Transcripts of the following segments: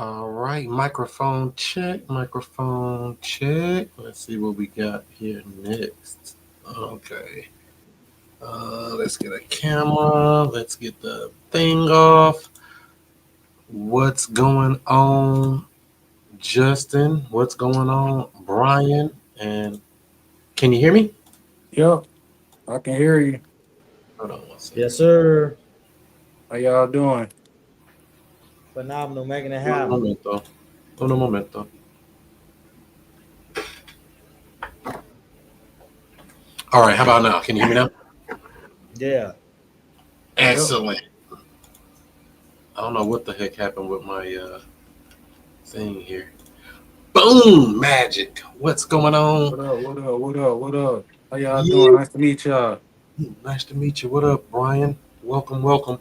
All right, microphone check, microphone check. Let's see what we got here next. Okay, let's get a camera. Let's get the thing off. What's going on, Justin? What's going on, Brian? And can you hear me? Yep, I can hear you. Hold on one second. Yes, sir. How y'all doing? Phenomenal, making it Un happen. momento. Un momento. All right, how about now? Can you hear me now? Yeah. Yep. Excellent. I don't know what the heck happened with my thing here. Boom! Magic. What's going on? What up? What up? What up? What up? How y'all Yeah. doing? Nice to meet y'all. Nice to meet you. What up, Brian? Welcome, welcome.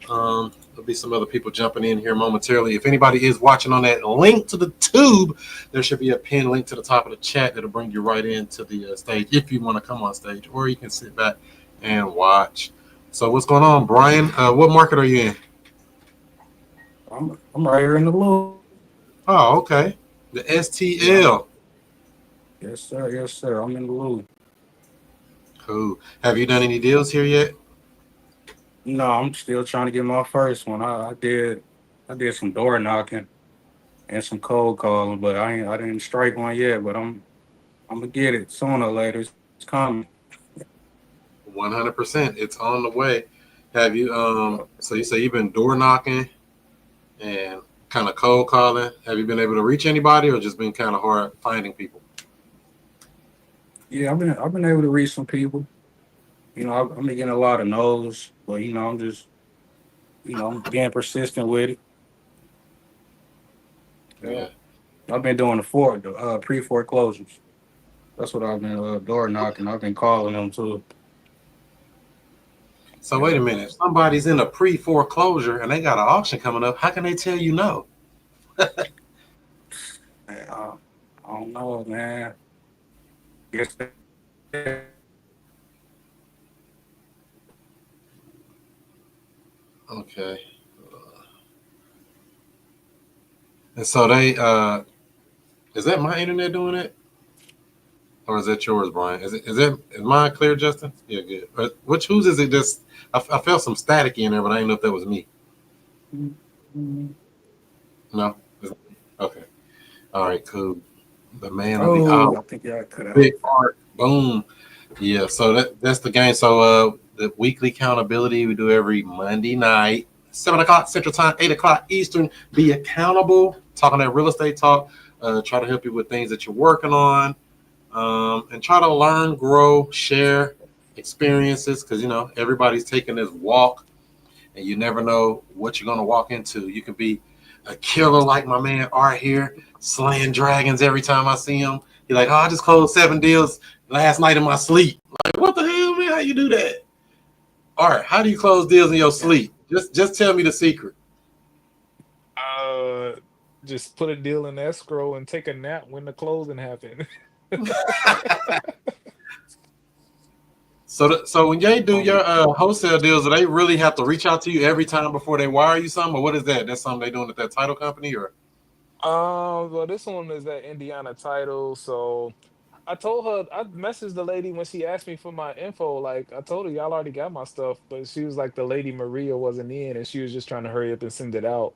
There'll be some other people jumping in here momentarily. If anybody is watching on that link to the tube, there should be a pinned link to the top of the chat that'll bring you right into the stage if you want to come on stage, or you can sit back and watch. So, what's going on, Brian? What market are you in? I'm right here in the loop. Oh, okay. The Yeah, I'm, STL. yes, sir. Yes, sir. I'm in the loop. Cool. Have you done any deals here yet? No, I'm still trying to get my first one. I did some door knocking and some cold calling, but I didn't strike one yet. But I'm gonna get it sooner or later. It's coming. 100%. It's on the way. Have you Yeah. so you say you've been door knocking and kind of cold calling? Have you been able to reach anybody or just been kind of hard finding people? Yeah, I've been able to reach some people. I've been getting a lot of no's, but I'm being persistent with it. Yeah. Yeah. I've been doing the pre foreclosures. That's what I've been door knocking. I've been calling them too. So wait a Yeah. minute. If somebody's in a pre-foreclosure and they got an auction coming up, how can they tell you no? Man, I don't know, man. Guess Okay. And so they is that my internet doing it? Or is that yours, Brian? Is mine clear, Justin? Yeah, good. Which whose is it? Just I felt some staticky in there, but I didn't know if that was me. No. Okay. All right. Cool. The man of the Oh, hour, I think y'all cut out. Big Art. Boom. Yeah. So that's the game. So the weekly accountability we do every Monday night, 7 o'clock Central Time, 8 o'clock Eastern. Be accountable. Talking that real estate talk. Try to help you with things that you're working on, and try to learn, grow, share experiences because everybody's taking this walk, and you never know what you're gonna walk into. You could be a killer like my man Art here, slaying dragons every time I see him. He's like, oh, I just closed 7 deals last night in my sleep. Like, what the hell, man? How you do that? Art, how do you close deals in your sleep? Just tell me the secret. Uh, just put a deal in escrow and take a nap when the closing happen. So when they do Um, your wholesale deals, do they really have to reach out to you every time before they wire you something, or what is that? That's something they doing at that title company, or Well, this one is that Indiana title. So I told her, I messaged the lady when she asked me for my info. Like I told her, y'all already got my stuff, but she was like, the lady Maria wasn't in, and she was just trying to hurry up and send it out.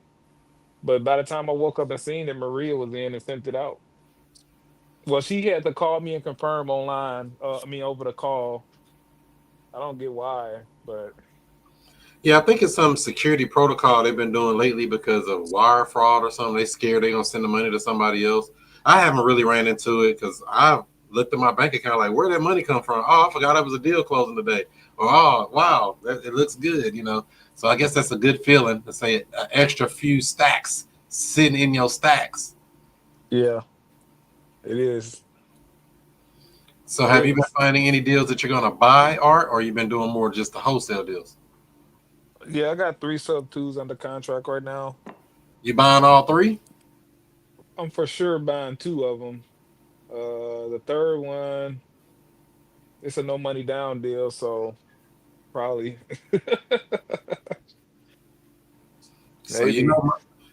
But by the time I woke up and seen that Maria was in and sent it out, well, she had to call me and confirm online. I mean, over the call. I don't get why, but yeah, I think it's some security protocol they've been doing lately because of wire fraud or something. They scared they're gonna send the money to somebody else. I haven't really ran into it because I've looked at my bank account like, where did that money come from? Oh, I forgot it was a deal closing today. Or oh, wow, it looks good. So I guess that's a good feeling to say an extra few stacks sitting in your stacks. yeah, it is. So have you been Yes. finding any deals that you're gonna buy, Art, or you been doing more just the wholesale deals? Yeah, I got three sub twos under contract right now. You buying all three? I'm for sure buying two of them. The third one, it's a no money down deal, so probably So maybe.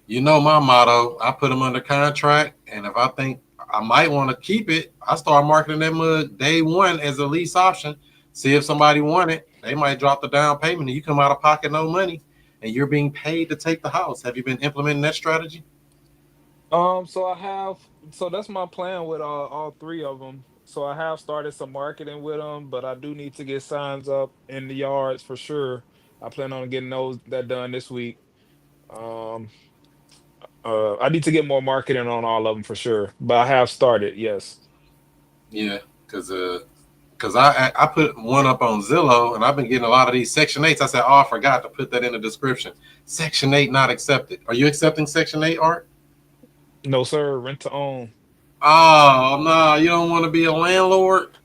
You know my motto. I put them under contract, and if I think I might want to keep it, I start marketing that mug day one as a lease option. See if somebody want it. They might drop the down payment, and you come out of pocket no money, and you're being paid to take the house. Have you been implementing that strategy? So I have, so that's my plan with all three of them. So I have started some marketing with them, but I do need to get signs up in the yards for sure. I plan on getting those that done this week. Um, I need to get more marketing on all of them for sure, but I have started. Yes. Yeah, because I put one up on Zillow, and I've been getting a lot of these Section 8s. I said, oh, I forgot to put that in the description. Section 8 not accepted. Are you accepting Section 8, Art? No, sir. Rent to own. Oh, no, you don't want to be a landlord?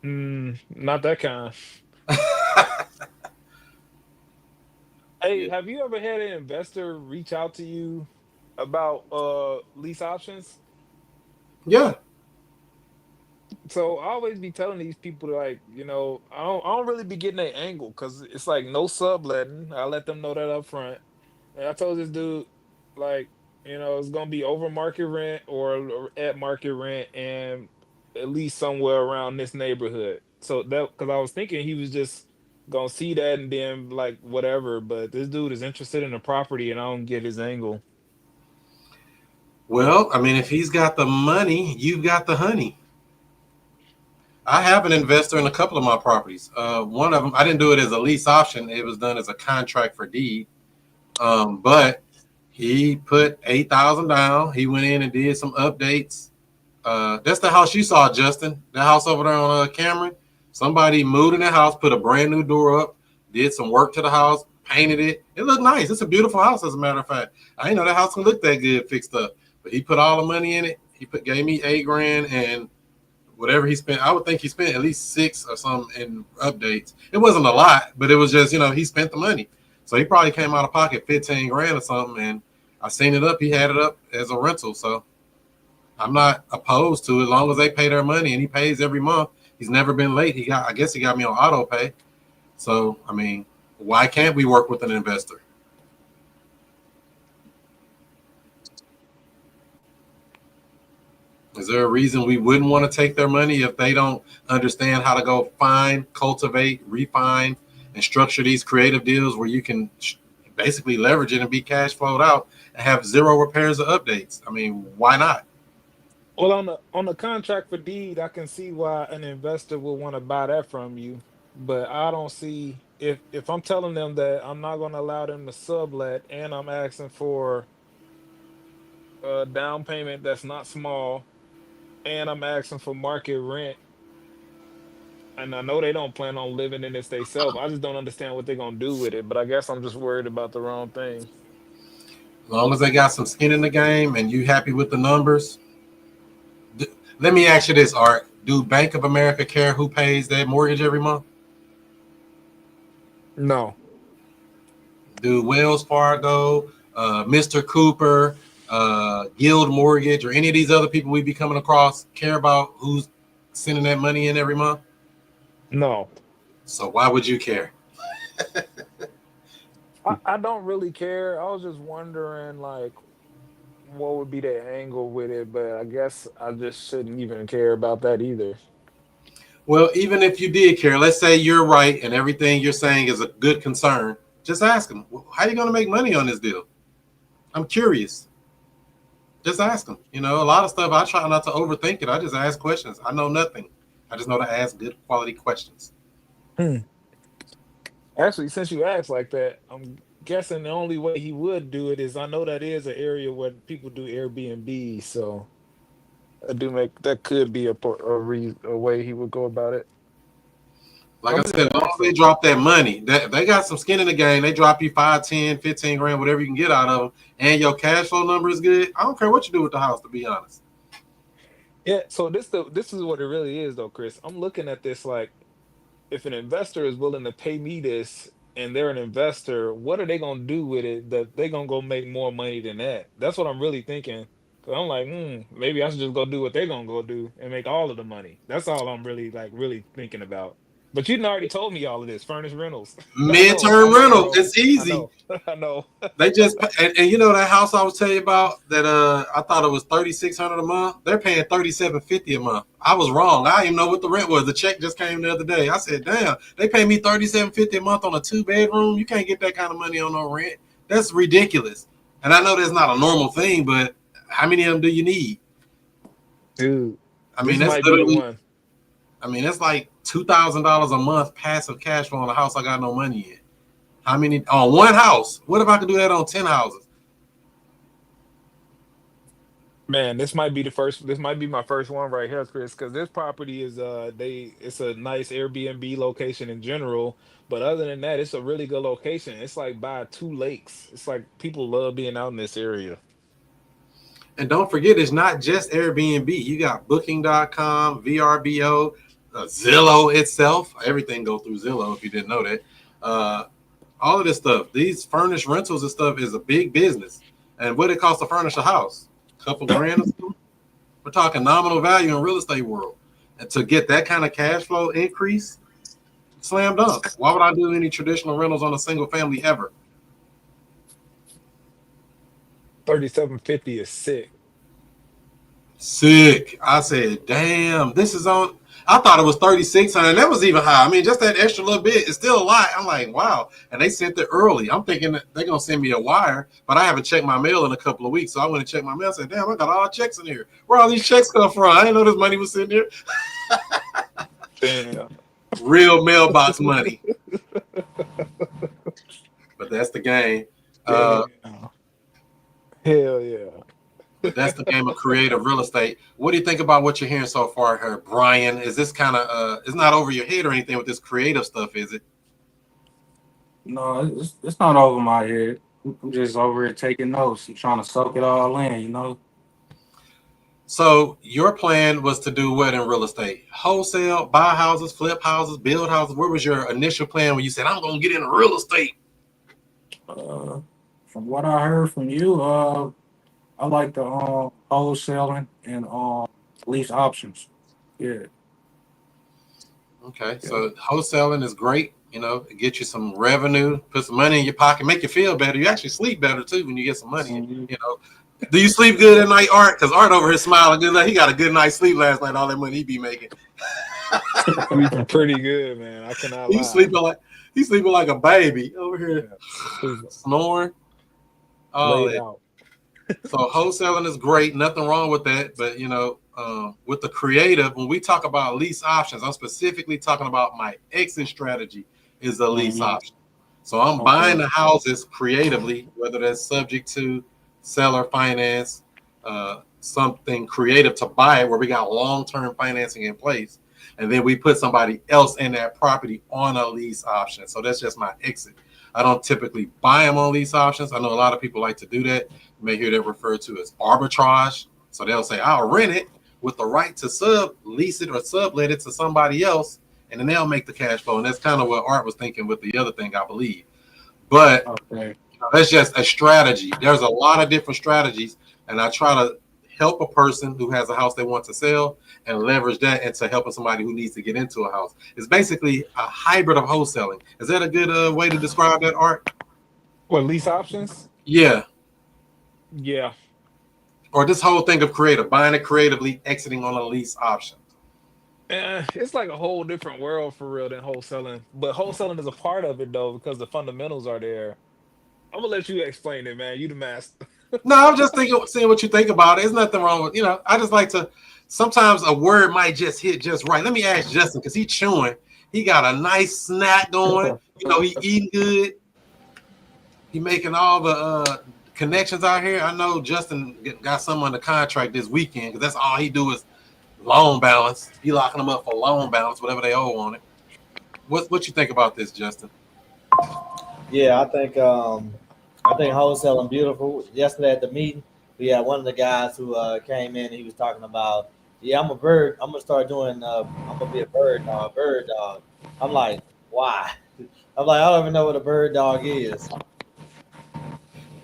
Not that kind. Hey, Yeah. have you ever had an investor reach out to you about lease options? Yeah. So I always be telling these people like, I don't really be getting that angle because it's like no subletting. I let them know that up front. And I told this dude, like, it's gonna be over market rent or at market rent and at least somewhere around this neighborhood. So that because I was thinking he was just gonna see that and then like whatever, but this dude is interested in the property and I don't get his angle. Well, I mean, if he's got the money, you've got the honey. I have an investor in a couple of my properties. One of them, I didn't do it as a lease option. It was done as a contract for deed. But he put 8,000 down. He went in and did some updates. That's the house you saw, Justin. That house over there on Cameron. Somebody moved in the house, put a brand new door up, did some work to the house, painted it. It looked nice. It's a beautiful house, as a matter of fact. I didn't know that house could look that good fixed up. But he put all the money in it. Gave me 8 grand and whatever he spent. I would think he spent at least 6 or something in updates. It wasn't a lot, but it was just, he spent the money. So he probably came out of pocket 15 grand or something. And I seen it up. He had it up as a rental. So I'm not opposed to it as long as they pay their money and he pays every month. He's never been late. I guess he got me on auto pay. So, I mean, why can't we work with an investor? Is there a reason we wouldn't want to take their money if they don't understand how to go find, cultivate, refine, and structure these creative deals where you can basically leverage it and be cash flowed out and have zero repairs or updates? I mean, why not? Well, on the contract for deed, I can see why an investor would want to buy that from you, but I don't see if I'm telling them that I'm not going to allow them to sublet and I'm asking for a down payment that's not small and I'm asking for market rent, and I know they don't plan on living in this themselves. I just don't understand what they're gonna do with it. But I guess I'm just worried about the wrong thing. As long as they got some skin in the game and you happy with the numbers. Let me ask you this, Art. Do Bank of America care who pays their mortgage every month? No. Do Wells Fargo, Mr. Cooper, Guild Mortgage, or any of these other people we be coming across care about who's sending that money in every month? No. So why would you care? I don't really care. I was just wondering like what would be the angle with it, but I guess I just shouldn't even care about that either. Well, even if you did care, let's say you're right and everything you're saying is a good concern, just ask them, how are you going to make money on this deal? I'm curious. Just ask them. A lot of stuff, I try not to overthink it. I just ask questions. I know nothing. I just know to ask good quality questions. Hmm. Actually, since you asked like that, I'm guessing the only way he would do it is I know that is an area where people do Airbnb, so I do make that could be a way he would go about it. Like I'm I just said, gonna as long ask as they them. drop that money, they got some skin in the game. They drop you 5, 10, 15 grand, whatever you can get out of them, and your cash flow number is good. I don't care what you do with the house, to be honest. Yeah, so this is what it really is though, Chris. I'm looking at this like if an investor is willing to pay me this and they're an investor, what are they gonna do with it that they gonna go make more money than that? That's what I'm really thinking. Cause I'm like, maybe I should just go do what they're gonna go do and make all of the money. That's all I'm really like really thinking about. But you done already told me all of this. Furnished rentals. Midterm I rental. know, It's I easy. know, I know. They just and you know that house I was telling you about that I thought it was $3,600 a month. They're paying $3,750 a month. I was wrong. I didn't even know what the rent was. The check just came the other day. I said, damn, they pay me $3,750 a month on a 2-bedroom. You can't get that kind of money on no rent. That's ridiculous. And I know that's not a normal thing, but how many of them do you need? Dude, I mean, this that's might be the literally. one. I mean, it's like $2,000 a month passive cash flow on a house I got no money in. How many on one house? What if I could do that on 10 houses? Man, this might be the first. This might be my first one right here, Chris, because this property is it's a nice Airbnb location in general. But other than that, it's a really good location. It's like by 2 lakes. It's like people love being out in this area. And don't forget, it's not just Airbnb. You got Booking.com, VRBO, Zillow itself. Everything go through Zillow if you didn't know that. All of this stuff, these furnished rentals and stuff is a big business. And what it costs to furnish a house? A couple grand or something? We're talking nominal value in real estate world. And to get that kind of cash flow increase, slam dunk. Why would I do any traditional rentals on a single family ever? 3750 is sick. Sick. I said, damn, this is on. I thought it was 3,600. That was even high. I mean, just that extra little bit is still a lot. I'm like, wow. And they sent it early. I'm thinking that they're going to send me a wire, but I haven't checked my mail in a couple of weeks. So I went to check my mail. I said, damn, I got all checks in here. Where all these checks come from? I didn't know this money was sitting here. Damn. Real mailbox money. But that's the game. Damn. Hell yeah. But that's the game of creative real estate. What do you think about what you're hearing so far here, Brian? Is this kind of it's not over your head or anything with this creative stuff, is it? No, it's not over my head. I'm just over here taking notes and trying to soak it all in, you know. So your plan was to do what in real estate? Wholesale, buy houses, flip houses, build houses. Where was your initial plan when you said, I'm going to get into real estate? From what I heard from you, I like the wholesaling and lease options. Yeah. Okay, so wholesaling is great. You know, it gets you some revenue, put some money in your pocket, make you feel better. You actually sleep better too when you get some money. Mhm. You know, do you sleep good at night, Art? Because Art over here smiling good. Like he got a good night's sleep last night. All that money he be making. Sleeping pretty good, man. I cannot lie. He's sleeping like a baby over here, Yeah. snoring. Oh, Laid out. so wholesaling is great. Nothing wrong with that. But, you know, with the creative, when we talk about lease options, I'm specifically talking about my exit strategy is a lease option. So I'm buying the houses creatively, whether that's subject to seller finance, something creative to buy it where we got long-term financing in place. And then we put somebody else in that property on a lease option. So that's just my exit. I don't typically buy them on lease options. I know a lot of people like to do that. You may hear that referred to as arbitrage. So they'll say, I'll rent it with the right to sublease it or sublet it to somebody else, and then they'll make the cash flow. And that's kind of what Art was thinking with the other thing, I believe. But that's just a strategy. There's a lot of different strategies, and I try to help a person who has a house they want to sell and leverage that into helping somebody who needs to get into a house. It's basically a hybrid of wholesaling. Is that a good way to describe that, Art? What, lease options? Yeah. Yeah. Or this whole thing of creative, buying it creatively, exiting on a lease option. It's like a whole different world for real than wholesaling. But wholesaling is a part of it though, because the fundamentals are there. I'm gonna let you explain it, man. You the master. No, I'm just seeing what you think about it. There's nothing wrong with, I just like to, sometimes a word might just hit just right. Let me ask Justin, because he's chewing. He got a nice snack going. He eating good. He making all the connections out here. I know Justin got some on the contract this weekend because that's all he do is loan balance. He locking them up for loan balance, whatever they owe on it. What you think about this, Justin? Yeah, I think wholesaling beautiful. Yesterday at the meeting, we had one of the guys who came in and he was talking about, I'm a bird. I'm gonna start doing. I'm gonna be a bird dog. I'm like, why? I'm like, I don't even know what a bird dog is.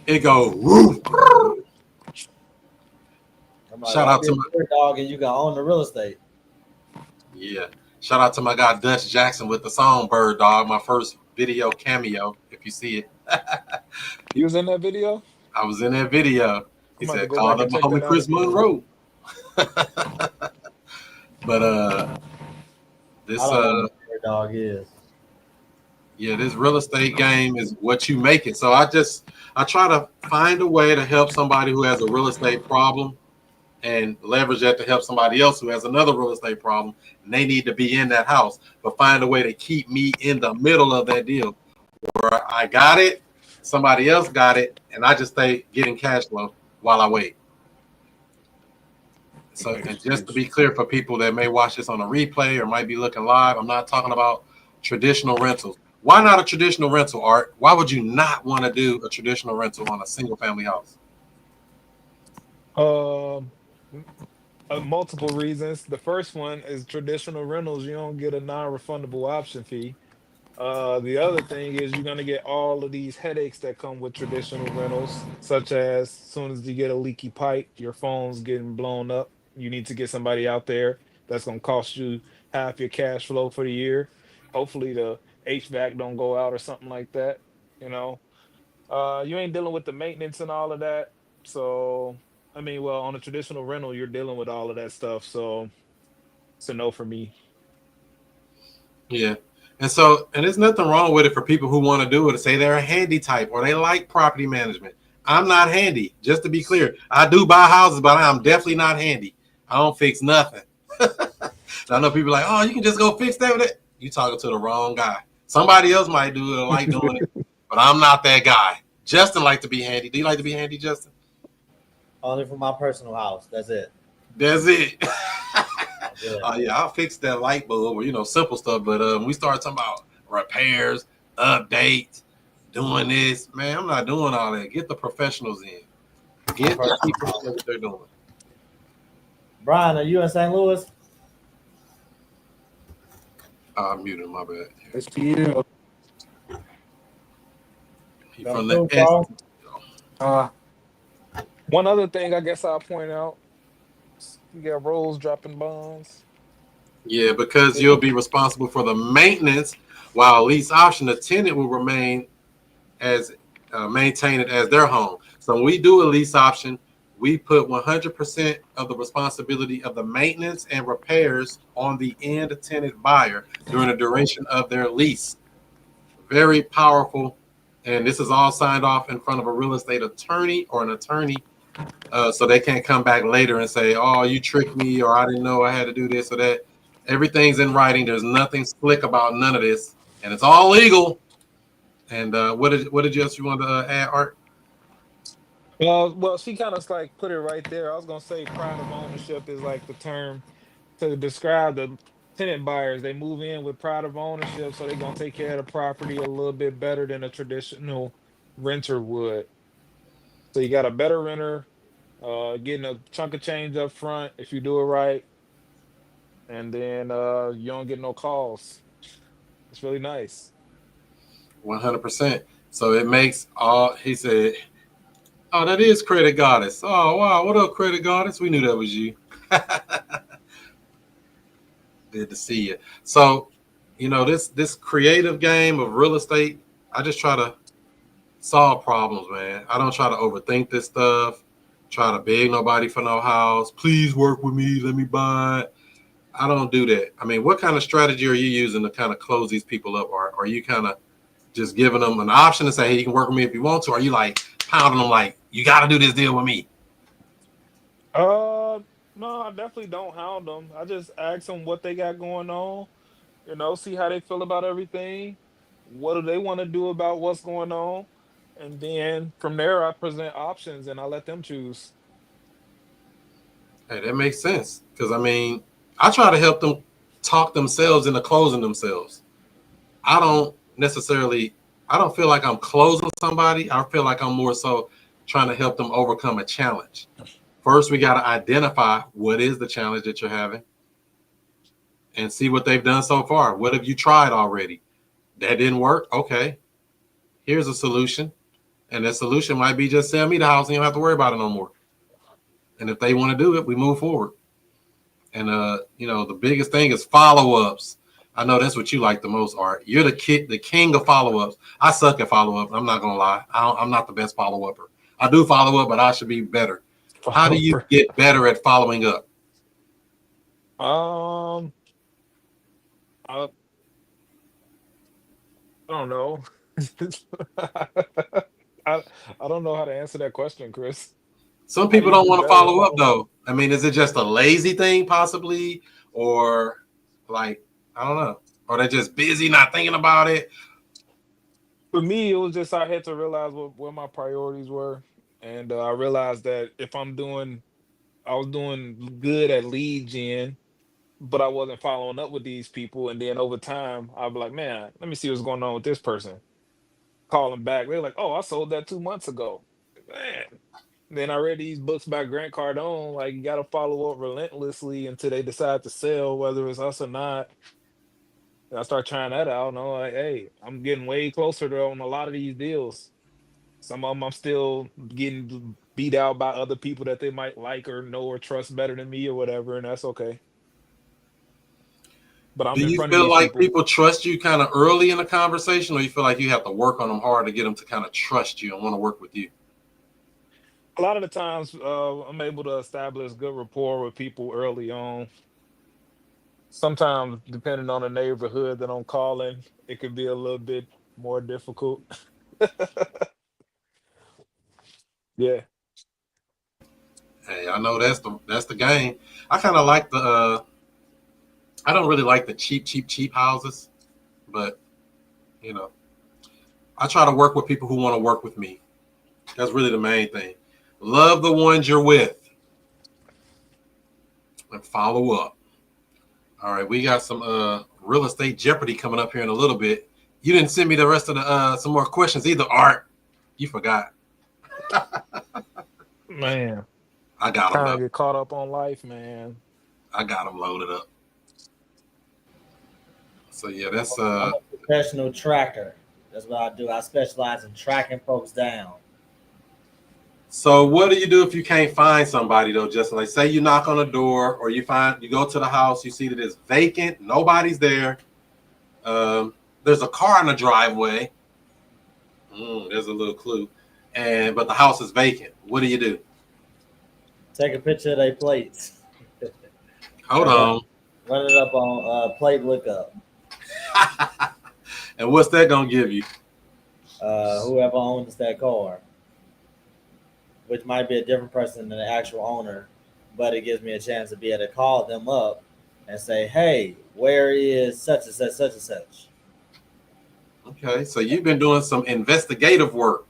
It go woof. I'm like, Shout out to bird dog, and you can own the real estate. Yeah. Shout out to my guy Dutch Jackson with the song Bird Dog, my first video cameo, if you see it. You was in that video? I was in that video. He I'm about to said, go called back up and my check that homie out Chris again. Monroe. But I this don't know what Bird Dog is. yeah, this real estate game is what you make it. So I try to find a way to help somebody who has a real estate problem and leverage that to help somebody else who has another real estate problem, and they need to be in that house, but find a way to keep me in the middle of that deal where I got it, somebody else got it, and I just stay getting cash flow while I wait. So, and just to be clear for people that may watch this on a replay or might be looking live, I'm not talking about traditional rentals. Why not a traditional rental, Art? Why would you not want to do a traditional rental on a single family house? Um, Multiple reasons. The first one is traditional rentals. You don't get a non-refundable option fee. The other thing is you're gonna get all of these headaches that come with traditional rentals, such as soon as you get a leaky pipe, your phone's getting blown up. You need to get somebody out there. That's gonna cost you half your cash flow for the year. Hopefully the HVAC don't go out or something like that. You know, you ain't dealing with the maintenance and all of that. So, I mean, well, on a traditional rental, you're dealing with all of that stuff. So it's a no for me. Yeah. And there's nothing wrong with it for people who want to do it, to say they're a handy type or they like property management. I'm not handy, just to be clear. I do buy houses, but I'm definitely not handy. I don't fix nothing. I know people are like, oh, you can just go fix that with it. You talking to the wrong guy. Somebody else might do it or like doing it, but I'm not that guy. Justin like to be handy. Do you like to be handy, Justin? Only for my personal house. That's it. That's it. Yeah. Yeah, I'll fix that light bulb or simple stuff. But when we start talking about repairs, updates, doing this, man, I'm not doing all that. Get the professionals in. Get the people who know what they're doing. Brian, are you in St. Louis? I'm muted, my bad. STL. He from Cool, the Paul. One other thing I guess I'll point out, you got Rose dropping bombs. Yeah, because you'll be responsible for the maintenance, while lease option, the tenant will remain as maintain it as their home. So when we do a lease option, we put 100% of the responsibility of the maintenance and repairs on the end tenant buyer during the duration of their lease. Very powerful. And this is all signed off in front of a real estate attorney or an attorney. So they can't come back later and say, oh, you tricked me, or I didn't know I had to do this or that. Everything's in writing. There's nothing slick about none of this. And it's all legal. And what did you want to add, Art? Well, she kind of like put it right there. I was gonna say pride of ownership is like the term to describe the tenant buyers. They move in with pride of ownership, so they're gonna take care of the property a little bit better than a traditional renter would. So you got a better renter, getting a chunk of change up front if you do it right, and then you don't get no calls. It's really nice. 100%. So it makes all, he said, oh, that is Credit Goddess. Oh, wow. What up, Credit Goddess? We knew that was you. Good to see you. So, this creative game of real estate, I just try to solve problems, man. I don't try to overthink this stuff, try to beg nobody for no house. Please work with me. Let me buy it. I don't do that. I mean, what kind of strategy are you using to kind of close these people up? Or are you kind of just giving them an option to say, hey, you can work with me if you want to? Or are you like pounding them like, you got to do this deal with me? No, I definitely don't hound them. I just ask them what they got going on, see how they feel about everything. What do they want to do about what's going on? And then from there, I present options and I let them choose. Hey, that makes sense. Because, I mean, I try to help them talk themselves into closing themselves. I don't feel like I'm closing somebody. I feel like I'm more so trying to help them overcome a challenge. First, we got to identify what is the challenge that you're having and see what they've done so far. What have you tried already? That didn't work? Okay. Here's a solution. And the solution might be just sell me the house and you don't have to worry about it no more. And if they want to do it, we move forward. And the biggest thing is follow-ups. I know that's what you like the most, Art. You're the king of follow-ups. I suck at follow-up. I'm not gonna lie. I'm not the best follow-upper. I do follow up, but I should be better. How do you get better at following up? I don't know. I I don't know how to answer that question, Chris. Some How do people you don't get want to better at follow up following up? though. I mean, is it just a lazy thing possibly, or like I don't know, or they're just busy not thinking about it? For me, it was just I had to realize where my priorities were, and I realized that if I was doing good at lead gen, but I wasn't following up with these people, and then over time, I'd be like, man, let me see what's going on with this person. Call them back. They're like, oh, I sold that 2 months ago. Man. Then I read these books by Grant Cardone. Like you got to follow up relentlessly until they decide to sell, whether it's us or not. And I start trying that out, and I'm like, hey, I'm getting way closer to on a lot of these deals. Some of them I'm still getting beat out by other people that they might like or know or trust better than me or whatever, and that's okay. But Do I'm in you front of feel these like people. people trust you kind of early in the conversation, or you feel like you have to work on them hard to get them to kind of trust you and want to work with you? A lot of the times, I'm able to establish good rapport with people early on. Sometimes, depending on the neighborhood that I'm calling, it could be a little bit more difficult. Yeah. Hey, I know that's the game. I kind of like the. I don't really like the cheap houses, but you know, I try to work with people who want to work with me. That's really the main thing. Love the ones you're with and follow up. All right, we got some real estate Jeopardy coming up here in a little bit. You didn't send me the rest of the some more questions either, Art. You forgot. Man, I got them trying though. to get caught up on life, man. I got them loaded up. So yeah, that's I'm a professional tracker. That's what I do. I specialize in tracking folks down. So what do you do if you can't find somebody though? Just like say you knock on a door or you go to the house, you see that it's vacant, nobody's there. There's a car in the driveway. There's a little clue, but the house is vacant. What do you do? Take a picture of their plates. Hold on. Run it up on plate lookup. And what's that gonna give you? Whoever owns that car, which might be a different person than the actual owner, but it gives me a chance to be able to call them up and say, "Hey, where is such and such, such and such?" Okay, so you've been doing some investigative work.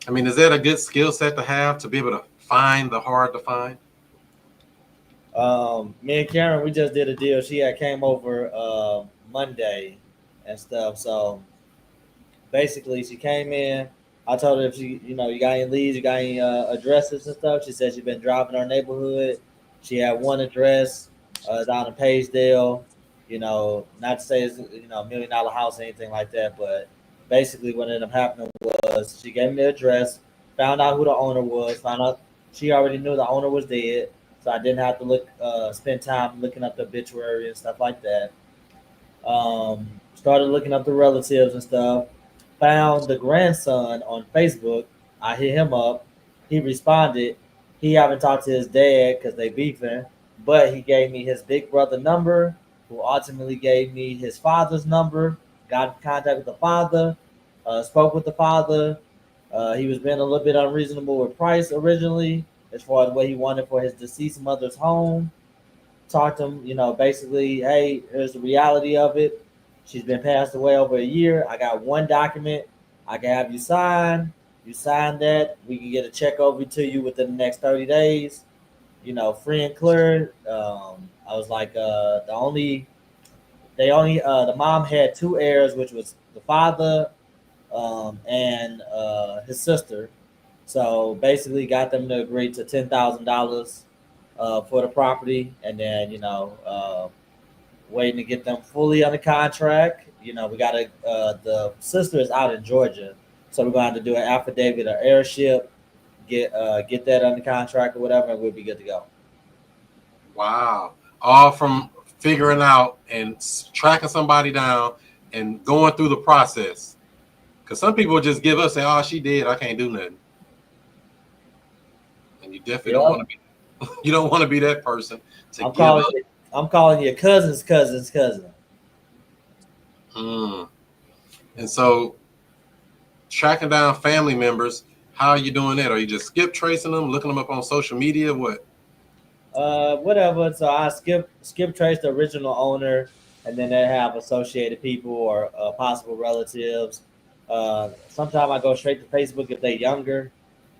I mean, is that a good skill set to have to be able to find the hard to find? Me and Karen, we just did a deal. She had came over Monday and stuff. So basically, she came in. I told her if you got any leads, you got any addresses and stuff. She said she's been driving our neighborhood. She had one address down in Paysdale. Not to say it's $1 million house or anything like that, but basically what ended up happening was she gave me the address, found out who the owner was, found out she already knew the owner was dead, so I didn't have to spend time looking up the obituary and stuff like that. Started looking up the relatives and stuff. Found the grandson on Facebook. I hit him up. He responded. He haven't talked to his dad because they beefing, but he gave me his big brother number, who ultimately gave me his father's number. Got in contact with the father. Spoke with the father. He was being a little bit unreasonable with price originally, as far as what he wanted for his deceased mother's home. Talked to him, basically, hey, here's the reality of it. She's been passed away over a year. I got one document I can have you sign. You sign that, we can get a check over to you within the next 30 days. Free and clear. I was like, the mom had two heirs, which was the father and his sister. So basically, got them to agree to $10,000 for the property, and then waiting to get them fully under contract. We got to. The sister is out in Georgia, so we're going to have to do an affidavit or airship, get that under contract or whatever, and we'll be good to go. Wow. All from figuring out and tracking somebody down and going through the process. Because some people just give up, say, "Oh, she did. I can't do nothing." And you definitely don't Yeah, want to be. You don't want to be that person to I'm give calling up. you. I'm calling your cousin's cousin's cousin. Mm. And so, tracking down family members, how are you doing that? Are you just skip tracing them, looking them up on social media? What? Whatever. So I skip trace the original owner, and then they have associated people or possible relatives. Sometimes I go straight to Facebook if they're younger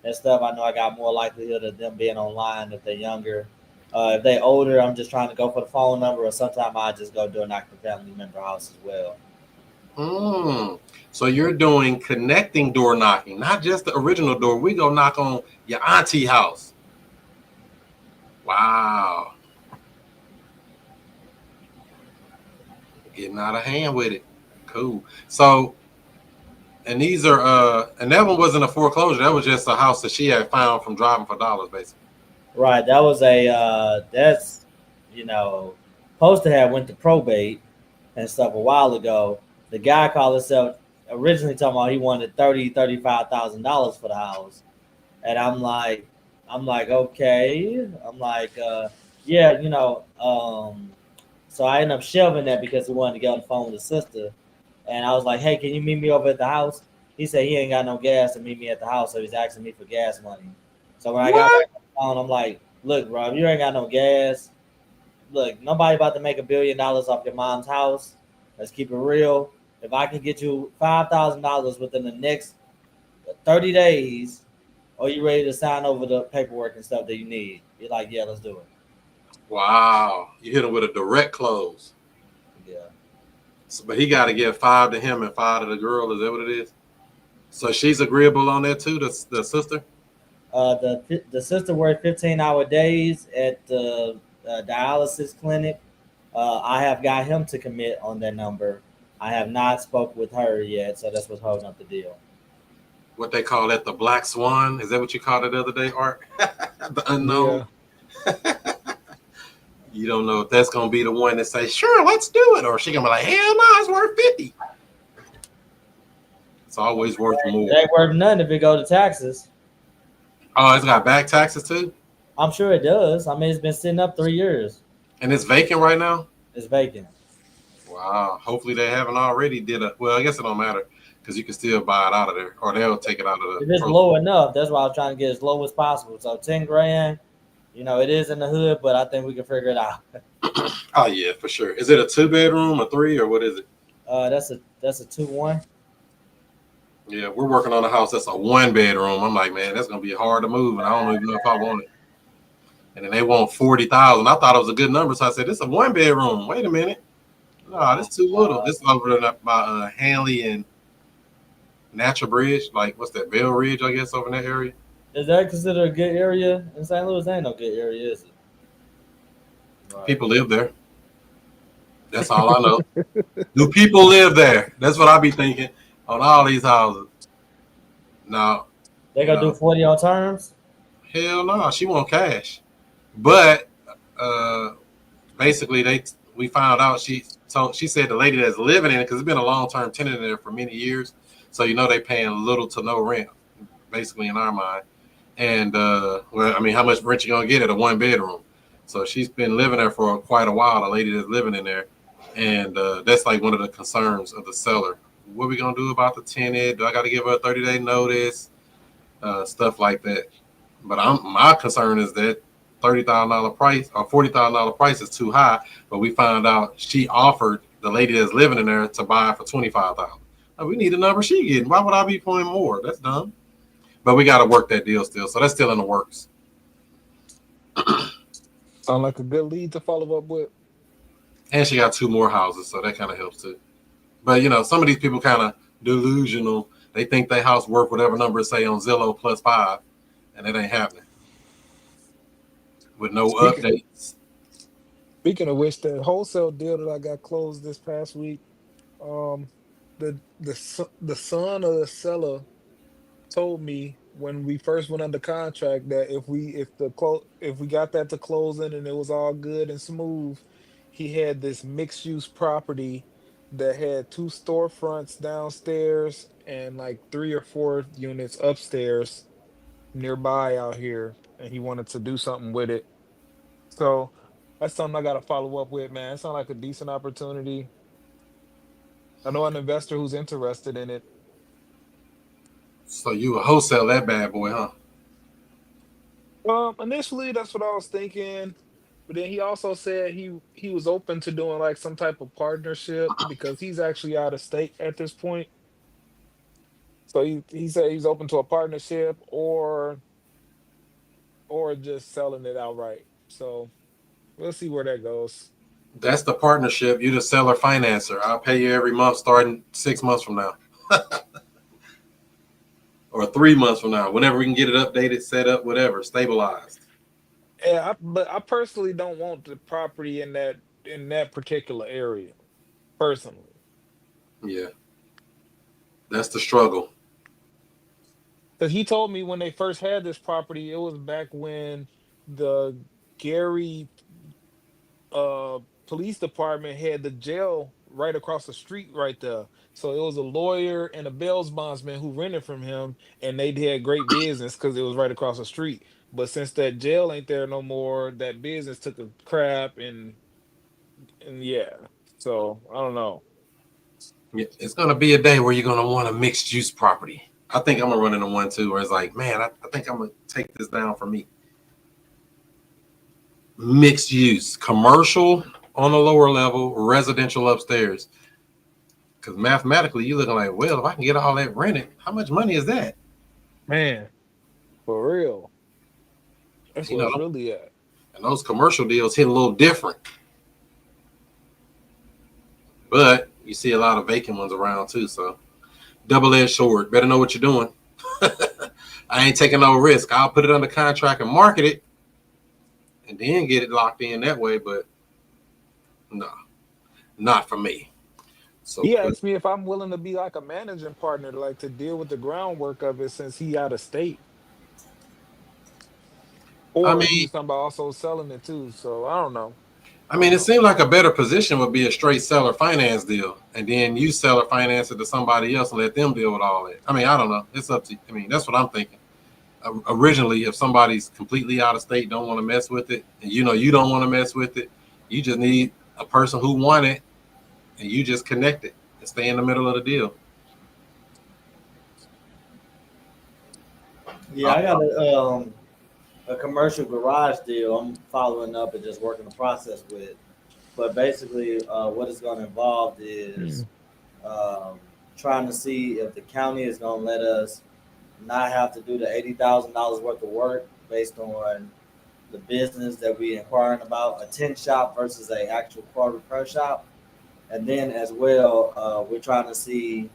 and stuff. I know I got more likelihood of them being online if they're younger. If they older, I'm just trying to go for the phone number, or sometimes I just go do an active family member house as well. Mm. So you're doing connecting door knocking, not just the original door. We go knock on your auntie house. Wow. Getting out of hand with it. Cool. So, and these are and that one wasn't a foreclosure. That was just a house that she had found from driving for dollars, basically. Right. That was a that's you know supposed to have went to probate and stuff a while ago. The guy called himself originally talking about he wanted $35,000 for the house, and I'm like okay, I'm like yeah, so I ended up shelving that because he wanted to get on the phone with his sister, and I was like, hey, can you meet me over at the house? He said he ain't got no gas to meet me at the house, so he's asking me for gas money. So when I got back What? on the phone, I'm like, look, bro, if you ain't got no gas, look, nobody about to make $1 billion off your mom's house. Let's keep it real. If I can get you $5,000 within the next 30 days, are you ready to sign over the paperwork and stuff that you need? You're like, yeah, let's do it. Wow. You hit him with a direct close. Yeah. So, but he got to give 5 to him and 5 to the girl. Is that what it is? So she's agreeable on that too, the sister? The sister worked 15-hour days at the dialysis clinic. I have got him to commit on that number. I have not spoke with her yet, so that's what's holding up the deal. What they call that, the black swan? Is that what you called it the other day, Art? The unknown? Yeah. You don't know if that's gonna be the one that say, sure, let's do it, or she gonna be like, hell no, it's worth 50. It's always worth It more. ain't worth nothing if it go to taxes. Oh, it's got back taxes too? I'm sure it does. I mean, it's been sitting up 3 years. And it's vacant right now? It's vacant. Wow. Hopefully they haven't already did a well, I guess it don't matter because you can still buy it out of there, or they'll take it out of If the it's low enough, that's why I'm trying to get as low as possible. So 10 grand, it is in the hood, but I think we can figure it out. Oh yeah, for sure. Is it a 2-bedroom, a 3, or what is it? That's a 2-1. Yeah, we're working on a house that's a 1-bedroom. I'm like, man, that's gonna be hard to move, and I don't even know if I want it. And then they want 40,000. I thought it was a good number, so I said, "This is a 1-bedroom." Wait a minute, no, this is too little. This is over there by Hanley and Natural Bridge. Like, what's that, Bell Ridge? I guess over in that area. Is that considered a good area in St. Louis? Ain't no good area, is it? Right. People live there. That's all I know. Do people live there? That's what I be thinking on all these houses. No, They gonna no. do 40 on terms? Hell no, she want cash. But basically, we found out she said the lady that's living in it, because it's been a long-term tenant in there for many years, so they paying little to no rent, basically in our mind. And well, I mean, how much rent you gonna get at a 1-bedroom? So she's been living there for quite a while. The lady that's living in there, and that's like one of the concerns of the seller. What are we gonna do about the tenant? Do I got to give her a 30-day notice? Stuff like that. But my concern is that $30,000 price or $40,000 price is too high. But we found out she offered the lady that's living in there to buy it for $25,000. We need the number she getting. Why would I be paying more? That's dumb. But we got to work that deal still, so that's still in the works. Sound like a good lead to follow up with. And she got 2 more houses, so that kind of helps too. But some of these people kind of delusional. They think their house worth whatever number it say on Zillow plus 5, and it ain't happening. With no updates. Speaking of which, the wholesale deal that I got closed this past week, the son of the seller told me when we first went under contract that if we got that to closing and it was all good and smooth, he had this mixed use property that had two storefronts downstairs and like 3 or 4 units upstairs nearby out here, and he wanted to do something with it. So that's something I got to follow up with, man. It sounds like a decent opportunity. I know an investor who's interested in it. So you would wholesale that bad boy, huh? Initially that's what I was thinking, but then he also said he was open to doing like some type of partnership because he's actually out of state at this point. So he said he's open to a partnership or just selling it outright. So we'll see where that goes. That's the partnership. You the seller financer. I'll pay you every month starting 6 months from now. Or 3 months from now. Whenever we can get it updated, set up, whatever, stabilized. Yeah, but I personally don't want the property in that particular area, personally. Yeah. That's the struggle. Because he told me when they first had this property, it was back when the Gary uh police department had the jail right across the street right there. So it was a lawyer and a bail bondsman who rented from him, and they had great business because it was right across the street. But since that jail ain't there no more, that business took a crap and yeah. So I don't know. Yeah, it's gonna be a day where you're gonna want a mixed use property. I think I'm gonna run into one too, where it's like, man, I think I'm gonna take this down for me. Mixed use, commercial on the lower level, residential upstairs. Because mathematically, you're looking like, well, if I can get all that rented, how much money is that? Man, for real. That's You where know, it's really at. and those commercial deals hit a little different, but you see a lot of vacant ones around too. So double-edged sword. Better know what you're doing. I ain't taking no risk. I'll put it under contract and market it, and then get it locked in that way. But no, not for me. So, He asked me if I'm willing to be like a managing partner, like to deal with the groundwork of it since he out of state. I Or he mean, was talking about also selling it too. So I don't know. it seemed like a better position would be a straight seller finance deal, and then you seller finance it to somebody else and let them deal with all that. I don't know. It's up to you. That's what I'm thinking. Originally, if somebody's completely out of state, don't want to mess with it, and you don't want to mess with it, you just need a person who want it, and you just connect it and stay in the middle of the deal. Yeah, I got a commercial garage deal. I'm following up and just working the process with. But basically, what it's going to involve is trying to see if the county is going to let us not have to do the $80,000 worth of work based on the business that we inquiring about, a 10 shop versus a actual car repair shop. And then as well, we're trying to see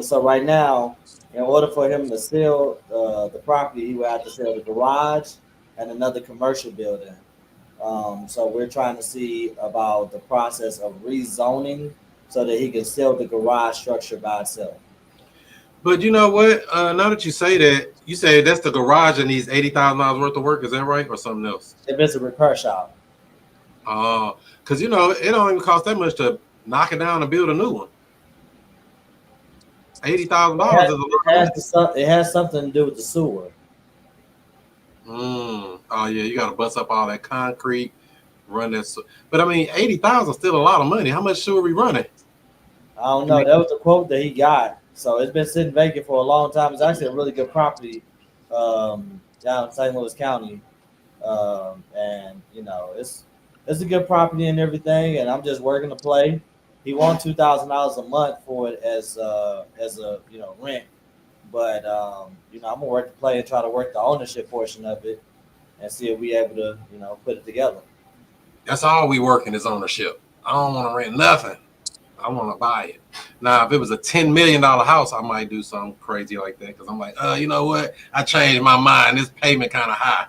so right now, in order for him to sell the property, he would have to sell the garage and another commercial building. So we're trying to see about the process of rezoning so that he can sell the garage structure by itself. But you know what? Now that you say that, you say that's the garage and needs $80,000 worth of work. Is that right, or something else? If it's a repair shop. Because it don't even cost that much to knock it down and build a new one. $80,000 is a lot. It has something to do with the sewer. Oh yeah, you got to bust up all that concrete, run that. But $80,000 is still a lot of money. How much sewer we running? I don't know. That was the quote that he got. So it's been sitting vacant for a long time. It's actually a really good property down in St. Louis County, and it's a good property and everything. And I'm just working to play. He wants $2,000 a month for it as a rent, but I'm gonna work the play and try to work the ownership portion of it and see if we able to put it together. That's all we working is ownership. I don't want to rent nothing. I want to buy it. Now, if it was a $10 million house, I might do something crazy like that because I'm like, you know what? I changed my mind. This payment kind of high.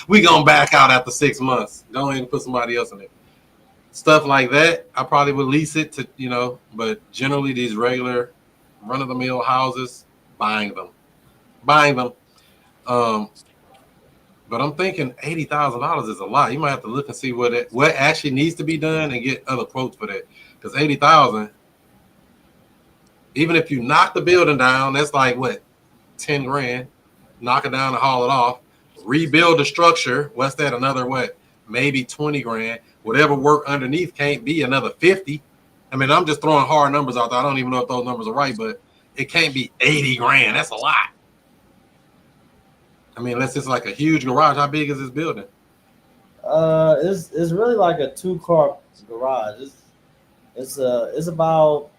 We gonna back out after 6 months. Go ahead and put somebody else in it. Stuff like that, I probably would lease it to, but generally these regular run-of-the-mill houses, buying them. buying them. But I'm thinking $80,000 is a lot. You might have to look and see what actually needs to be done and get other quotes for that. Because 80,000, even if you knock the building down, that's like what, 10 grand. Knock it down and haul it off. Rebuild the structure. What's that? Another what? Maybe 20 grand. Whatever work underneath can't be another 50. I mean, I'm just throwing hard numbers out there. I don't even know if those numbers are right, but it can't be 80 grand. That's a lot. I mean, unless it's like a huge garage. How big is this building? It's really like a 2-car garage. It's about,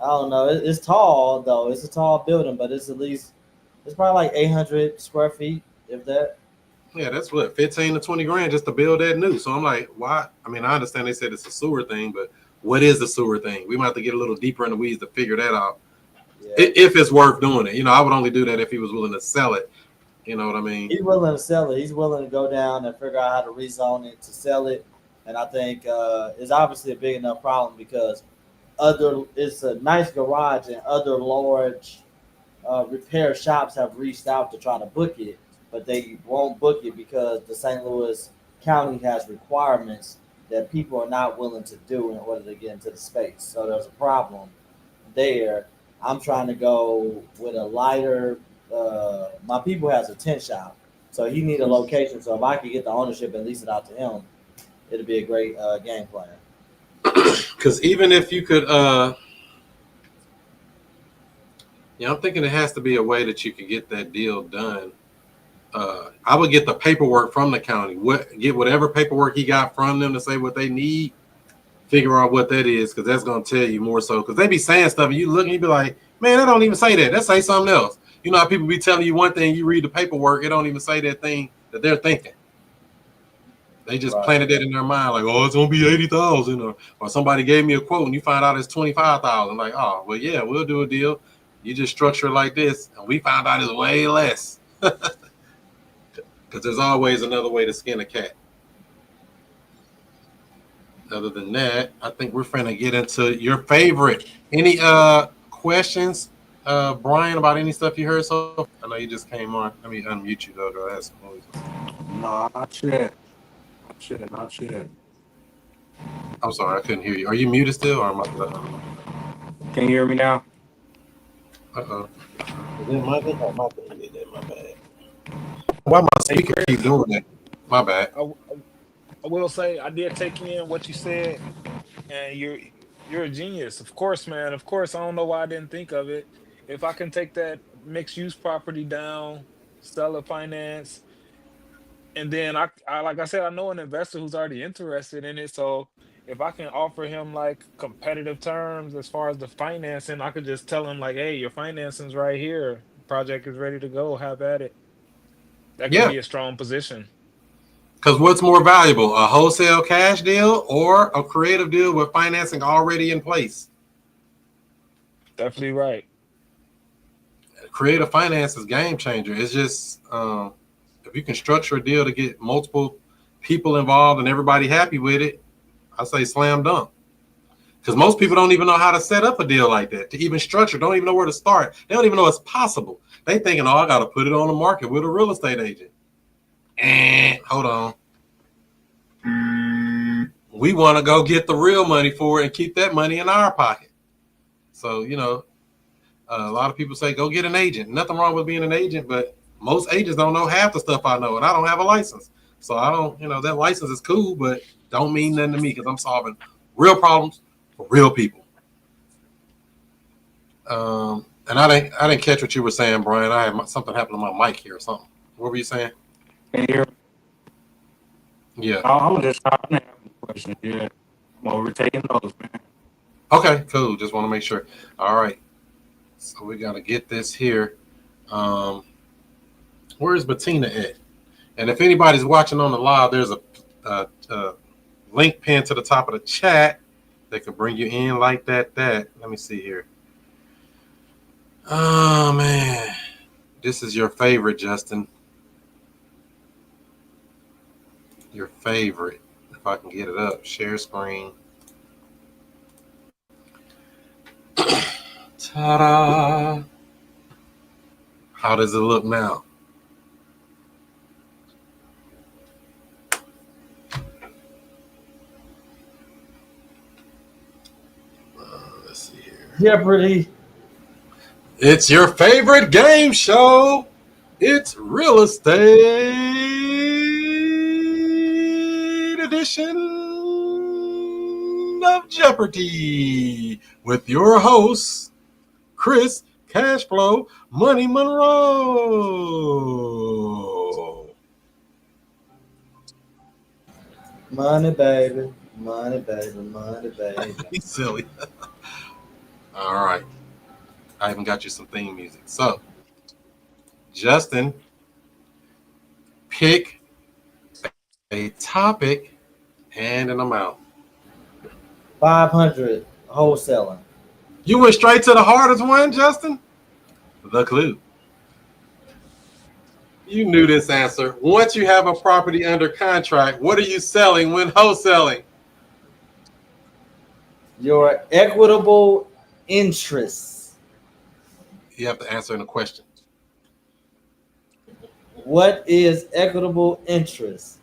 I don't know. It's tall though. It's a tall building, but it's probably like 800 square feet, if that. Yeah, that's what, 15 to 20 grand just to build that new. So I'm like, why? I mean, I understand they said it's a sewer thing, but what is the sewer thing? We might have to get a little deeper in the weeds to figure that out. Yeah. If it's worth doing it. I would only do that if he was willing to sell it. You know what I mean? He's willing to sell it. He's willing to go down and figure out how to rezone it to sell it. And I think it's obviously a big enough problem because it's a nice garage and other large repair shops have reached out to try to book it, but they won't book it because the St. Louis County has requirements that people are not willing to do in order to get into the space. So there's a problem there. I'm trying to go with a lighter. My people has a tent shop, so he need a location. So if I could get the ownership and lease it out to him, it'd be a great game plan. Because even if you could, I'm thinking it has to be a way that you could get that deal done. I would get the paperwork from the county. Get whatever paperwork he got from them to say what they need. Figure out what that is, because that's gonna tell you more so. Because they be saying stuff, and you look and you be like, man, that don't even say that. That say something else. You know how people be telling you one thing, you read the paperwork, it don't even say that thing that they're thinking. They just planted that in their mind, like, oh, it's gonna be 80,000, or somebody gave me a quote and you find out it's 25,000. Like, oh, well, yeah, we'll do a deal. You just structure it like this, and we found out it's way less. Because there's always another way to skin a cat. Other than that, I think we're finna get into your favorite. Any questions, Brian, about any stuff you heard? So I know you just came on. Let me unmute you though. Go ahead. No, not yet. Not yet. I'm sorry, I couldn't hear you. Are you muted still, or am I? Can you hear me now? Uh-oh. Is it my thing or my thing? Is that my bad? Why my speaker keep doing that? My bad. I will say I did take in what you said, and you're a genius. Of course, man. Of course, I don't know why I didn't think of it. If I can take that mixed use property down, sell it, finance, and then I like I said, I know an investor who's already interested in it. So if I can offer him like competitive terms as far as the financing, I could just tell him like, hey, your financing's right here. Project is ready to go. Have at it. That could be a strong position. Because what's more valuable, a wholesale cash deal or a creative deal with financing already in place? Definitely right. Creative finance is game changer. It's just if you can structure a deal to get multiple people involved and everybody happy with it, I say slam dunk. Because most people don't even know how to set up a deal like that, to even structure, don't even know where to start. They don't even know it's possible. They thinking, oh, I got to put it on the market with a real estate agent. And hold on. We want to go get the real money for it and keep that money in our pocket. So, a lot of people say, go get an agent. Nothing wrong with being an agent, but most agents don't know half the stuff I know, and I don't have a license. So I don't, that license is cool, but don't mean nothing to me because I'm solving real problems for real people. And I didn't catch what you were saying, Brian. I had something happen to my mic here or something. What were you saying? Can you hear me? Yeah. I'm just asking a question. Yeah. I'm overtaking those, man. Okay, cool. Just want to make sure. All right. So we got to get this here. Where's Bettina at? And if anybody's watching on the live, there's a link pinned to the top of the chat that could bring you in like that. Let me see here. Oh, man. This is your favorite, Justin. Your favorite. If I can get it up. Share screen. Ta-da! How does it look now? Let's see here. Jeopardy. It's your favorite game show. It's Real Estate Edition of Jeopardy with your host, Chris Cashflow Money Monroe. Money, baby. Money, baby. Money, baby. He's silly. All right. I even got you some theme music. So, Justin, pick a topic and an amount. 500 wholesaling. You went straight to the hardest one, Justin? The clue. You knew this answer. Once you have a property under contract, what are you selling when wholesaling? Your equitable interest. You have to answer in a question. What is equitable interest?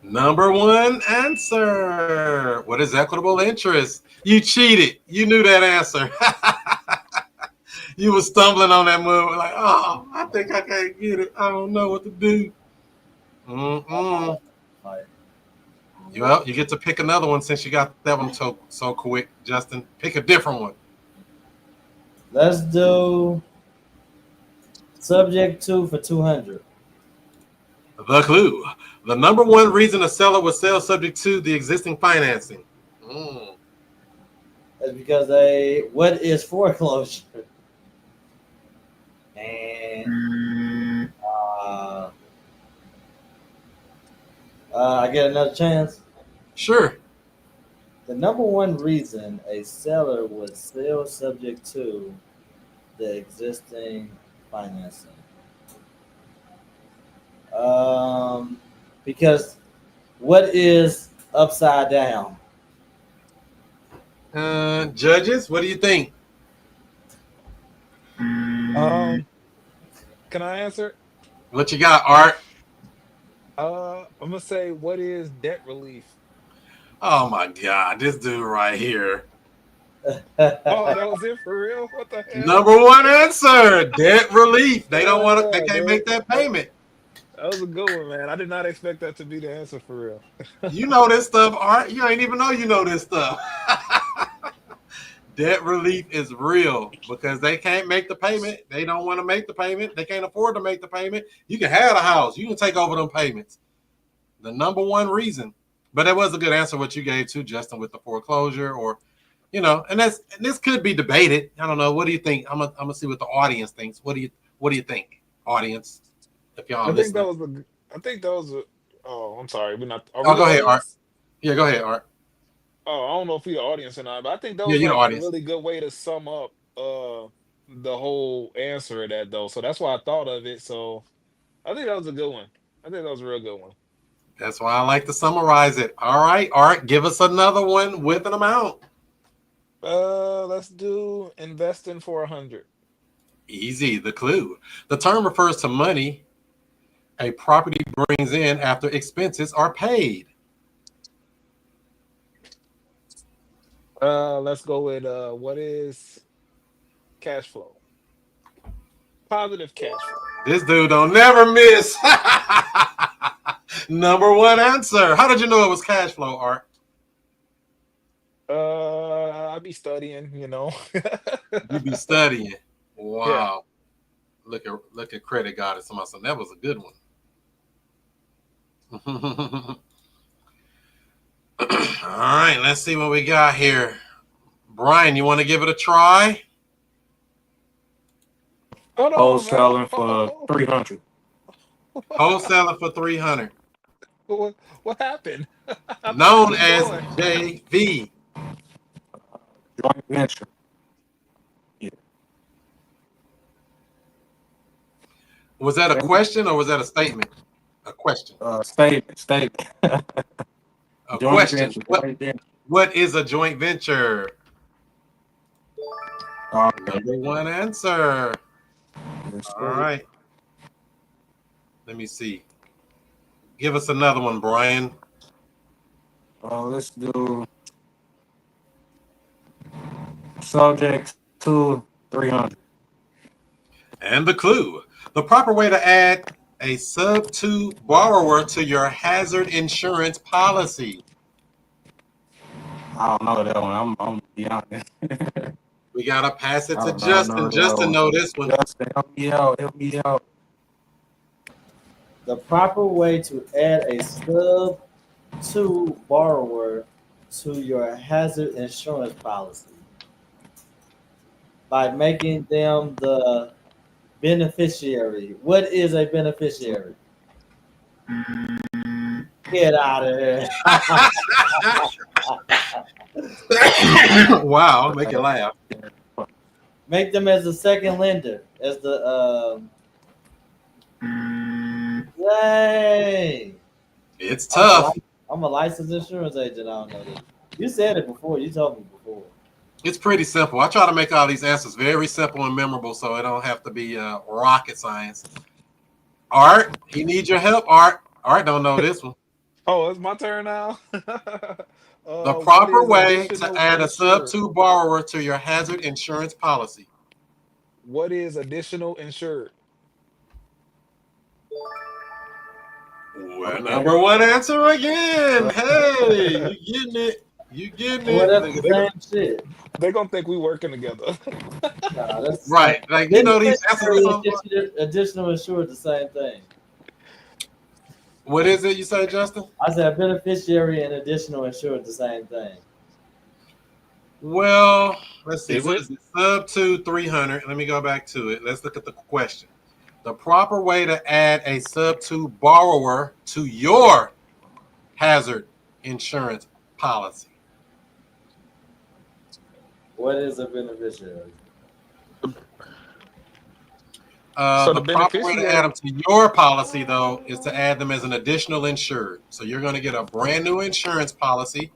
Number one answer. What is equitable interest? You cheated. You knew that answer. You were stumbling on that move. Like, oh, I think I can't get it. I don't know what to do. Mm-mm. Right. Well, you get to pick another one since you got that one so quick, Justin. Pick a different one. Let's do subject to for 200. The clue. The number one reason a seller would sell subject to the existing financing. That's because what is foreclosure? And I get another chance. Sure. The number one reason a seller would sell subject to the existing financing. Because what is upside down? Judges, what do you think? Can I answer? What you got, Art? I'm gonna say, what is debt relief? Oh my God, this dude right here. Oh, that was it for real? What the hell? Number one answer, debt relief. They don't want to, they can't make that payment. That was a good one, man. I did not expect that to be the answer for real. You know this stuff, Art. You ain't even know you know this stuff. Debt relief is real because they can't make the payment. They don't want to make the payment. They can't afford to make the payment. You can have the house. You can take over them payments. The number one reason. But that was a good answer what you gave too, Justin, with the foreclosure or, you know, and this could be debated. I don't know. What do you think? I'm gonna see what the audience thinks. What do you think, audience? If y'all I think that was a. Oh, I'm sorry. We're not. Oh, go ahead, Art. Yeah, go ahead, Art. Oh, I don't know if you're the audience or not, but I think that Yeah, was you're the like a audience. really good way to sum up the whole answer of that though. So that's why I thought of it. So I think that was a good one. I think that was a real good one. That's why I like to summarize it. All right, Art, give us another one with an amount. Let's do investing for 100. Easy, the clue. The term refers to money a property brings in after expenses are paid. Let's go with what is cash flow? Positive cash flow. This dude don't never miss. Number one answer. How did you know it was cash flow, Art? I'd be studying, you know. You be studying. Wow. Yeah. Look at Credit God and somebody. That was a good one. All right, let's see what we got here. Brian, you want to give it a try? Wholesaling for 300. Wholesaling for 300. What happened? Known as JV. Joint venture. Yeah. Was that a question or was that a statement? A question. Statement. A question. What is a joint venture? Number one answer. All right. Let me see. Give us another one, Brian. Let's do subject to 300. And the clue. The proper way to add a sub 2 borrower to your hazard insurance policy. I don't know that one. I'm be honest. We got to pass it I to don't know Justin. that Justin one. know this one. Justin, help me out. Help me out. The proper way to add a sub to borrower to your hazard insurance policy by making them the beneficiary. What is a beneficiary? Get out of here. Wow, make you laugh. Make them as the second lender, as the yay. It's tough. I'm a licensed insurance agent. I don't know this. You said it before. You told me before. It's pretty simple. I try to make all these answers very simple and memorable so it don't have to be rocket science. Art, he needs your help, Art. Art don't know this one. Oh, it's my turn now. The What proper is way to additional add a sub insured? 2 borrower to your hazard insurance policy. What is additional insured? Well, number one answer again. Hey, you getting it? You getting Well, it? that's the same shit. They gonna think we working together. Nah, that's Right. Like, you know, these answers are so beneficiary, additional insured, the same thing. What is it you say, Justin? I said beneficiary and additional insured, the same thing. Well, let's see. Is What it? is it? Sub 2 300. Let me go back to it. Let's look at the question. The proper way to add a sub 2 borrower to your hazard insurance policy. What is a beneficiary? So The the proper way to add beneficiary. them to your policy, though, is to add them as an additional insured. So you're going to get a brand new insurance policy,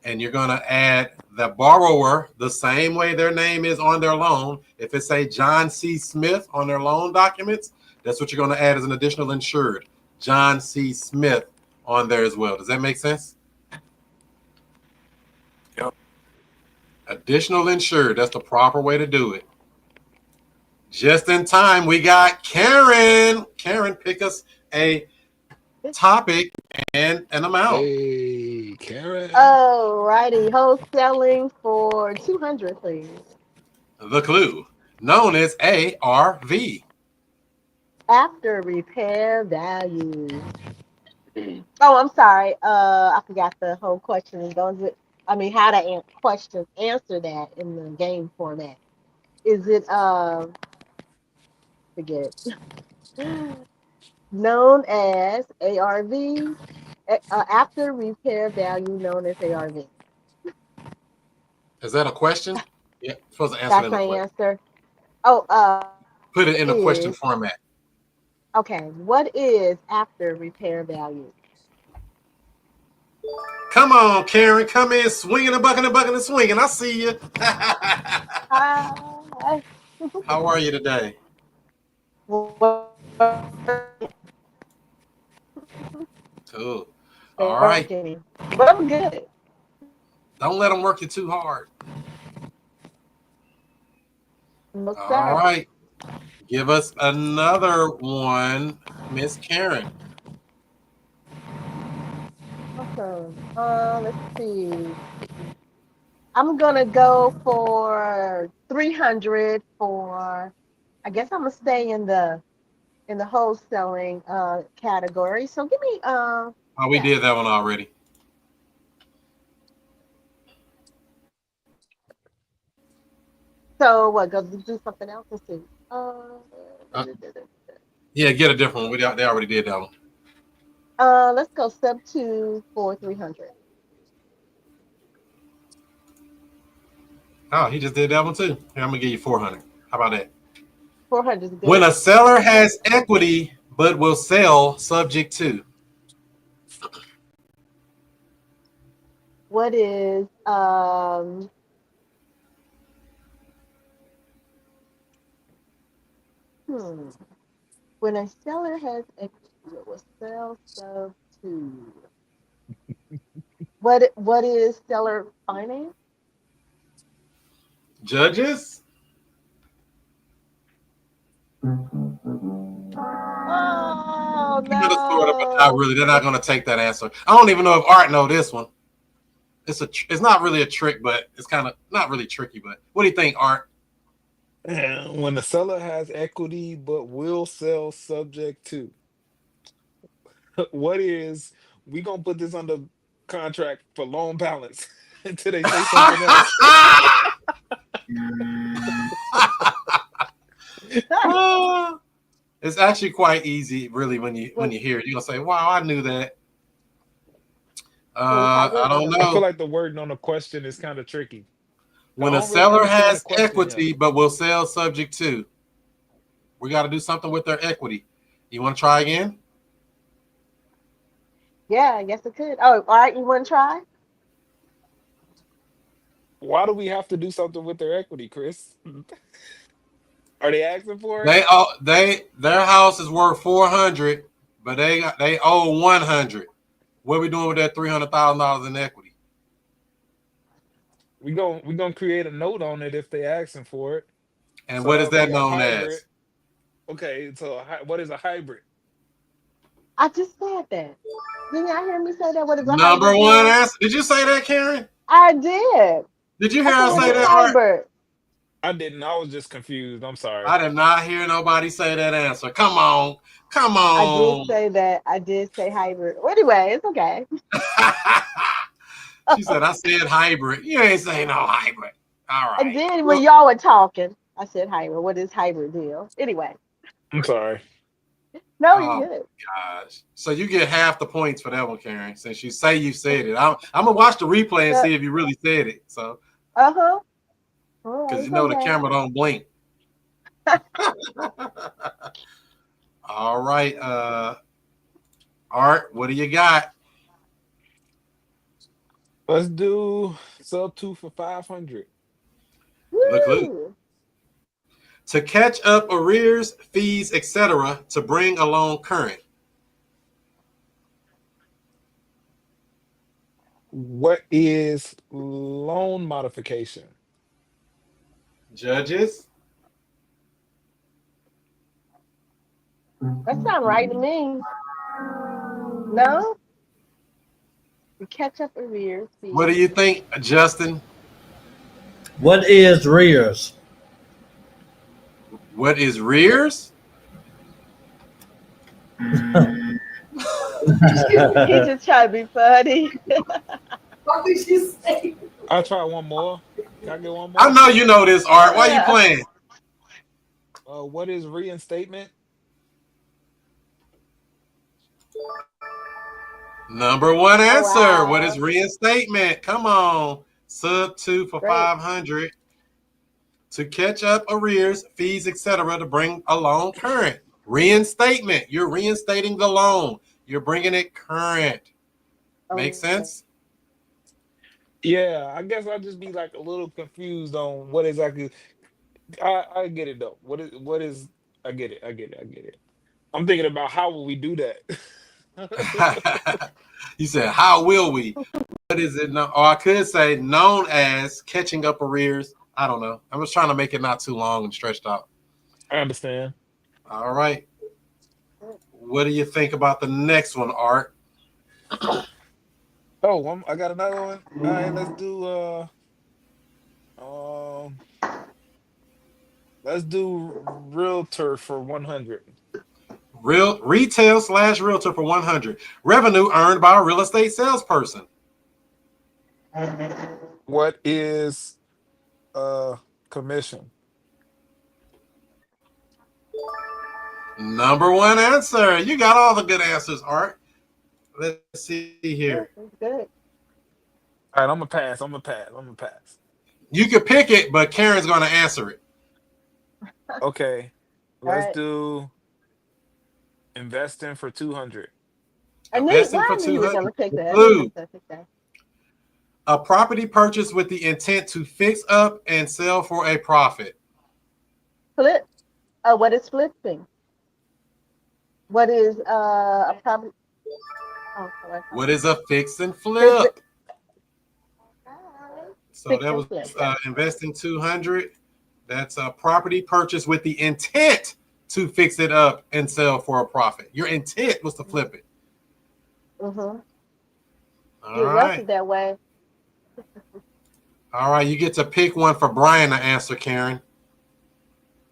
and you're going to add the borrower the same way their name is on their loan. If it say John C. Smith on their loan documents, that's what you're going to add as an additional insured. John C. Smith on there as well. Does that make sense? Yep. Additional insured. That's the proper way to do it. Just in time, we got Karen. Karen, pick us a topic and an amount. Hey, Karen. Alrighty, wholesaling for 200, please. The clue, known as ARV. After repair value. Oh, I'm sorry. I forgot the whole question. How to answer that in the game format. Is it forget known as ARV? After repair value, known as ARV. Is that a question? Yeah, you're supposed to answer it That's in a my question. answer. Oh, Put it in a question is format. okay. What is after repair value? Come on, Karen. Come in swinging and bucking and swinging. I see you. Hi. How are you today? Cool. All They're right. working me. But I'm good. Don't let them work you too hard. No, All sir. right. Give us another one, Miss Karen. Awesome. Let's see. I'm gonna go for 300 for. I guess I'm gonna stay in the wholesaling category. So give me Oh, we that. did that one already. So what? Go do something else. Let's see. Uh, yeah, get a different one. They already did that one. Let's go sub two for 300. Oh, he just did that one too. Here, I'm gonna give you 400. How about that? 400 is When good. a seller has equity but will sell subject to. What is Hmm. When a seller has equity, it will sell sub to. What is seller finance? Judges? Oh Kind of, sort of, but not no. really. They're not going to take that answer. I don't even know if Art know this one. It's not really a trick, but it's kind of not really tricky. But what do you think, Art? When the seller has equity but will sell subject to. What is we gonna put this under contract for loan balance until they say something else? It's actually quite easy, really, when you What hear it. You're gonna say, "Wow, I knew that." what is I hybrid? don't I feel know. like the wording on the question is kind of tricky. I When a don't really seller understand the has question yet. equity but will sell subject to, we got to do something with their equity. You want to try again? Yeah, I guess it could. Oh, all right, you wanna try? Why do we have to do something with their equity, Chris? Are they asking for it? Their house is worth 400, but they owe 100. What are we doing with that $300,000 in equity? We gonna create a note on it if they asking for it. And So what that is would be that a known hybrid. as? Okay, so what is a hybrid? I just said that. Didn't y'all hear me say that? What is a Number hybrid one deal? answer. Did you say that, Karen? I did. Did you I hear said, us what say is that, Art? hybrid? I didn't. I was just confused. I'm sorry. I did not hear nobody say that answer. Come on. Come I did on. say that. I did say hybrid. Well, anyway, it's okay. She said, I said hybrid. You ain't saying no hybrid. All I right. did when Well, y'all were talking. I said hybrid. What is hybrid deal? Anyway, I'm sorry. no, you oh good. gosh. So you get half the points for that one, Karen, since you say you said it. I'm gonna watch the replay and Uh see if you really said it. So huh. All right, because you it's know the okay. camera don't blink. All right, Art, what do you got? Let's do sub two for 500. Look. Woo! To catch up arrears, fees, etc., to bring a loan current. What is loan modification? Judges? That sounds right to me. No, we catch up arrears What do fees. you think, Justin? What is rears? What is rears? He just trying to be funny. What did you say? I'll try one more. Can I get one I more? know you know this, Art. Why you Yeah. playing? What is reinstatement? Number one Oh answer. What is wow, reinstatement? Come on. Sub 2 for great. 500. To catch up arrears, fees, etc., to bring a loan current. Reinstatement. You're reinstating the loan. You're bringing it current. Make Okay. sense? Yeah, I guess I'll just be like a little confused on what exactly. I get it though. What is? I get it. I get it. I get it. I'm thinking about how will we do that? You said, how will we? What is it? Or I could say known as catching up arrears. I don't know. I was trying to make it not too long and stretched out. I understand. All right. What do you think about the next one, Art? Oh, I got another one. All right, um let's do realtor for 100. Real retail / realtor for 100. Revenue earned by a real estate salesperson. What is commission? Number one answer. You got all the good answers, Art. Let's see here. That's good. All right, I'm gonna pass. I'm gonna pass. You could pick it, but Karen's going to answer it. Okay, All let's right. do investing for 200. I knew. Investing Well, for I knew you were 200. gonna pick that. I knew you Blue. were gonna pick that. A property purchased with the intent to fix up and sell for a profit. Flip. What is flipping? What is a problem? Oh, sorry. What is a fix and Fix flip? it. So Fix that and was flip. investing 200. That's a property purchase with the intent to fix it up and sell for a profit. Your intent was to flip it. Mm-hmm. All Get wealthy right. that way. All right. You get to pick one for Brian to answer, Karen.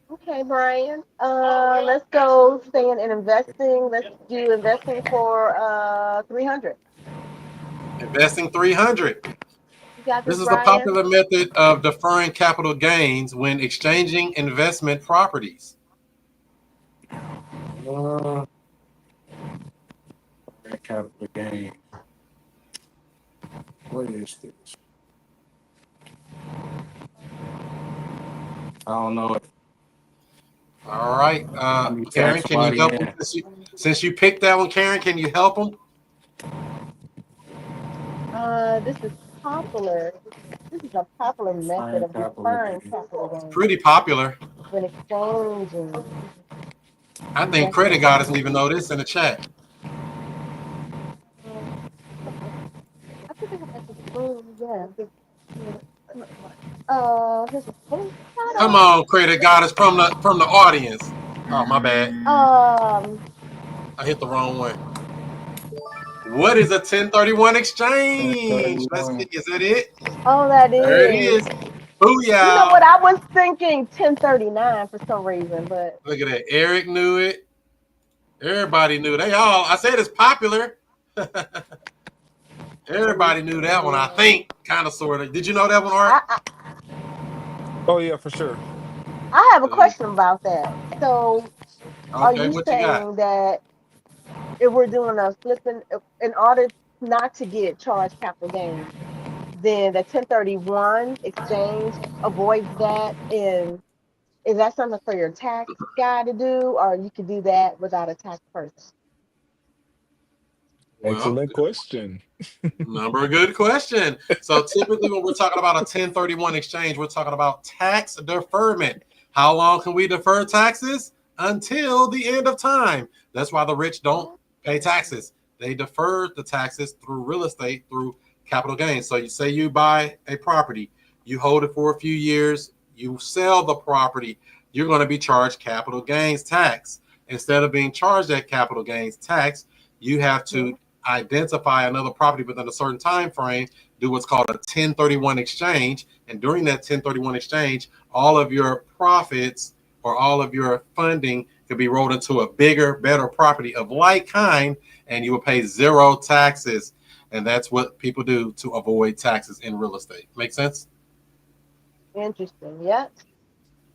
Okay, Brian. Let's go staying in investing. Let's do investing for 300. Investing 300. You got This this, is a Brian? popular method of deferring capital gains when exchanging investment properties. Capital gain. What is this? I don't know. All right. Let me Karen, tag can you somebody help him? in. Since you picked that one, Karen, can you help him? This is popular. This is a popular method of deferring capital gains Pretty popular. when exchanging. I think Credit God doesn't even know this in the chat. I think I have like a spoon. Yeah. Here's a spoon. Come on, Credit God is from the audience. Oh, my bad. I hit the wrong one. What is a 1031 exchange? Let's see. Is that it? Oh, that is. There it is. Booyah. You know what? I was thinking 1039 for some reason, but look at that. Eric knew it. Everybody knew. I said it's popular. Everybody knew that one, I think, kind of, sort of. Did you know that one, Art? Oh yeah, for sure. I have a question about that. So, are Okay, you what you got? saying that if we're doing a flipping, in order not to get charged capital gains, then the 1031 exchange avoids that? And is that something for your tax guy to do, or you could do that without a tax person? Well, Excellent question. number good question. So typically when we're talking about a 1031 exchange, we're talking about tax deferment. How long can we defer taxes? Until the end of time. That's why the rich don't pay taxes. They defer the taxes through real estate, through capital gains. So you say you buy a property, you hold it for a few years, you sell the property, you're going to be charged capital gains tax. Instead of being charged that capital gains tax, you have to identify another property within a certain time frame, do what's called a 1031 exchange, and during that 1031 exchange, all of your profits or all of your funding could be rolled into a bigger, better property of like kind, and you will pay zero taxes. And that's what people do to avoid taxes in real estate. Make sense? Interesting. Yep.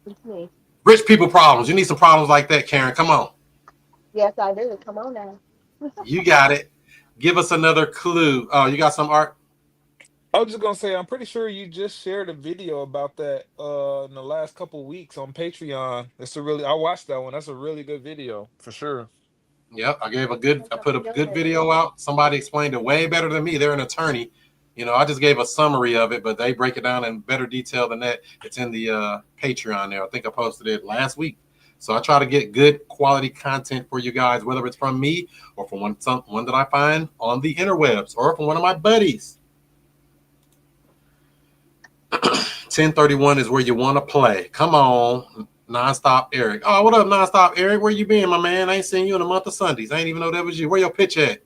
It's me. Rich people problems. You need some problems like that, Karen. Come on. Yes, I do. Come on now. You got it. Give us another clue. Oh, you got some, Art? I was just gonna say, I'm pretty sure you just shared a video about that in the last couple weeks on Patreon. I watched that one. That's a really good video for sure. Yep, I put a good video out. Somebody explained it way better than me. They're an attorney. I just gave a summary of it, but they break it down in better detail than that. It's in the Patreon there. I think I posted it last week. So I try to get good quality content for you guys, whether it's from me or from one that I find on the interwebs or from one of my buddies. 1031 is where you want to play. Come on, Nonstop Eric. Oh, what up, Nonstop Eric? Where you been, my man? I ain't seen you in a month of Sundays. I ain't even know that was you. Where your pitch at?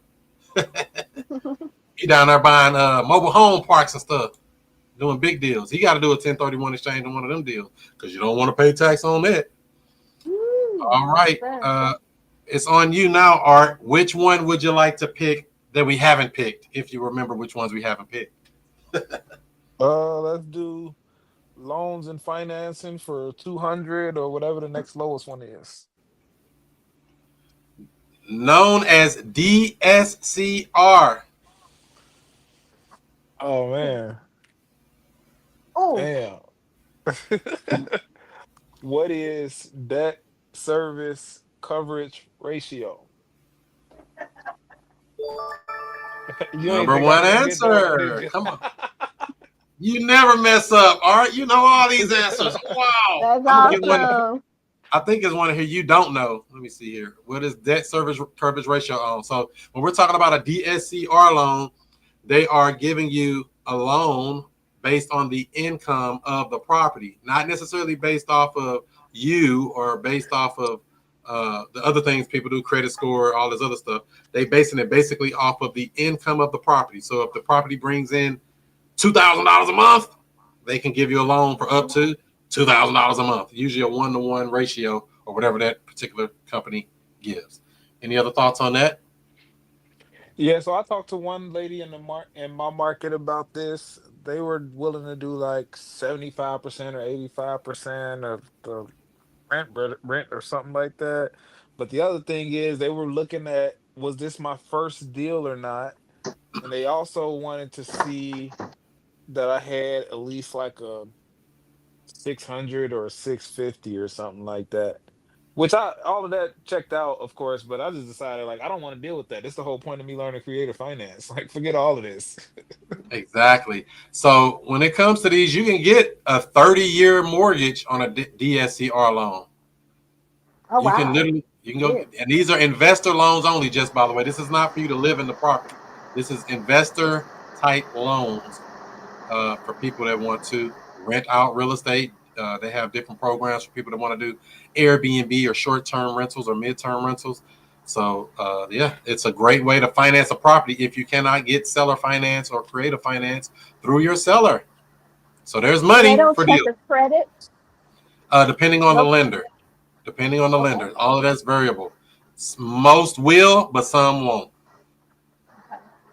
He down there buying mobile home parks and stuff, doing big deals. He got to do a 1031 exchange on one of them deals because you don't want to pay tax on that. All right. It's on you now, Art. Which one would you like to pick that we haven't picked, if you remember which ones we haven't picked? Let's do loans and financing for 200 or whatever the next lowest one is. Known as DSCR. Oh man. Oh. Damn. What is debt service coverage ratio? Number one answer. Come on. You never mess up, Art. You know all these answers. Wow. That's awesome. I think it's one here you don't know. Let me see here. What is debt service coverage ratio on? So when we're talking about a DSCR loan, they are giving you a loan based on the income of the property, not necessarily based off of you or based off of the other things people do, credit score, all this other stuff. They basing it basically off of the income of the property. So if the property brings in $2,000 a month, they can give you a loan for up to $2,000 a month, usually a 1-to-1 ratio or whatever that particular company gives. Any other thoughts on that? Yeah, so I talked to one lady in my market about this. They were willing to do like 75% or 85% of the rent or something like that. But the other thing is they were looking at, was this my first deal or not? And they also wanted to see that I had at least like a 600 or a 650 or something like that. Which all of that checked out, of course, but I just decided like I don't want to deal with that. That's the whole point of me learning creative finance. Like forget all of this. Exactly. So when it comes to these, you can get a 30-year mortgage on a DSCR loan. Oh You can wow. literally, you can go, and these are investor loans only, just by the way. This is not for you to live in the property. This is investor type loans for people that want to rent out real estate. They have different programs for people that want to do Airbnb or short-term rentals or mid-term rentals. So yeah, it's a great way to finance a property if you cannot get seller finance or creative finance through your seller. So there's They money don't for check deals, the credit. depending on the Nope. lender. Depending on the Okay. lender, all of that's variable. Most will, but some won't.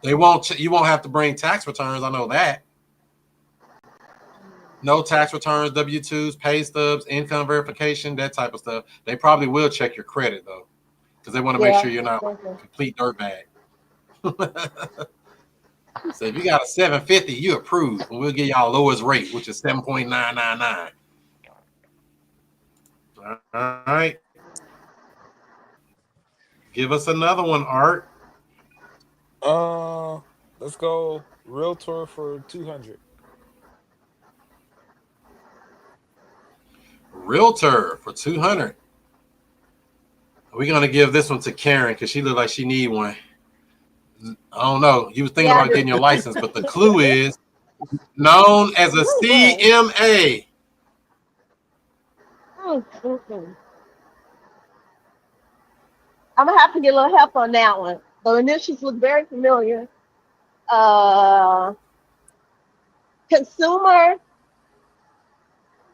They won't. You won't have to bring tax returns. I know that. No tax returns, W-2s, pay stubs, income verification, that type of stuff. They probably will check your credit though, because they want to make Yeah. sure you're not definitely. a complete dirtbag. So if you got a 750, you approved, and we'll give y'all lowest rate, which is 7.999. All right. Give us another one, Art. Let's go realtor for 200. Realtor for 200. We're gonna give this one to Karen because she looked like she need one. I don't know. You was thinking Yeah, I about do. getting your license, but the clue is known as a Ooh, boy. CMA. I'm gonna have to get a little help on that one. The initials look very familiar. Consumer.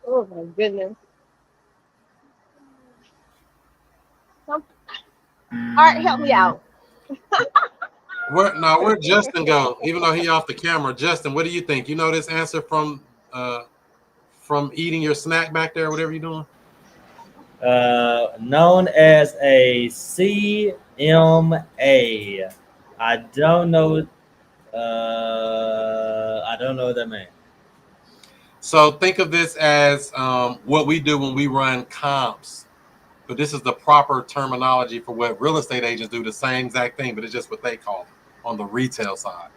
Oh my goodness. Some, Art, help me out. Where'd Justin go? Even though he off the camera, Justin, what do you think? You know this answer from eating your snack back there, whatever you're doing? Known as a CMA. I don't know. I don't know what that means. So think of this as what we do when we run comps. But this is the proper terminology for what real estate agents do, the same exact thing, but it's just what they call it on the retail side.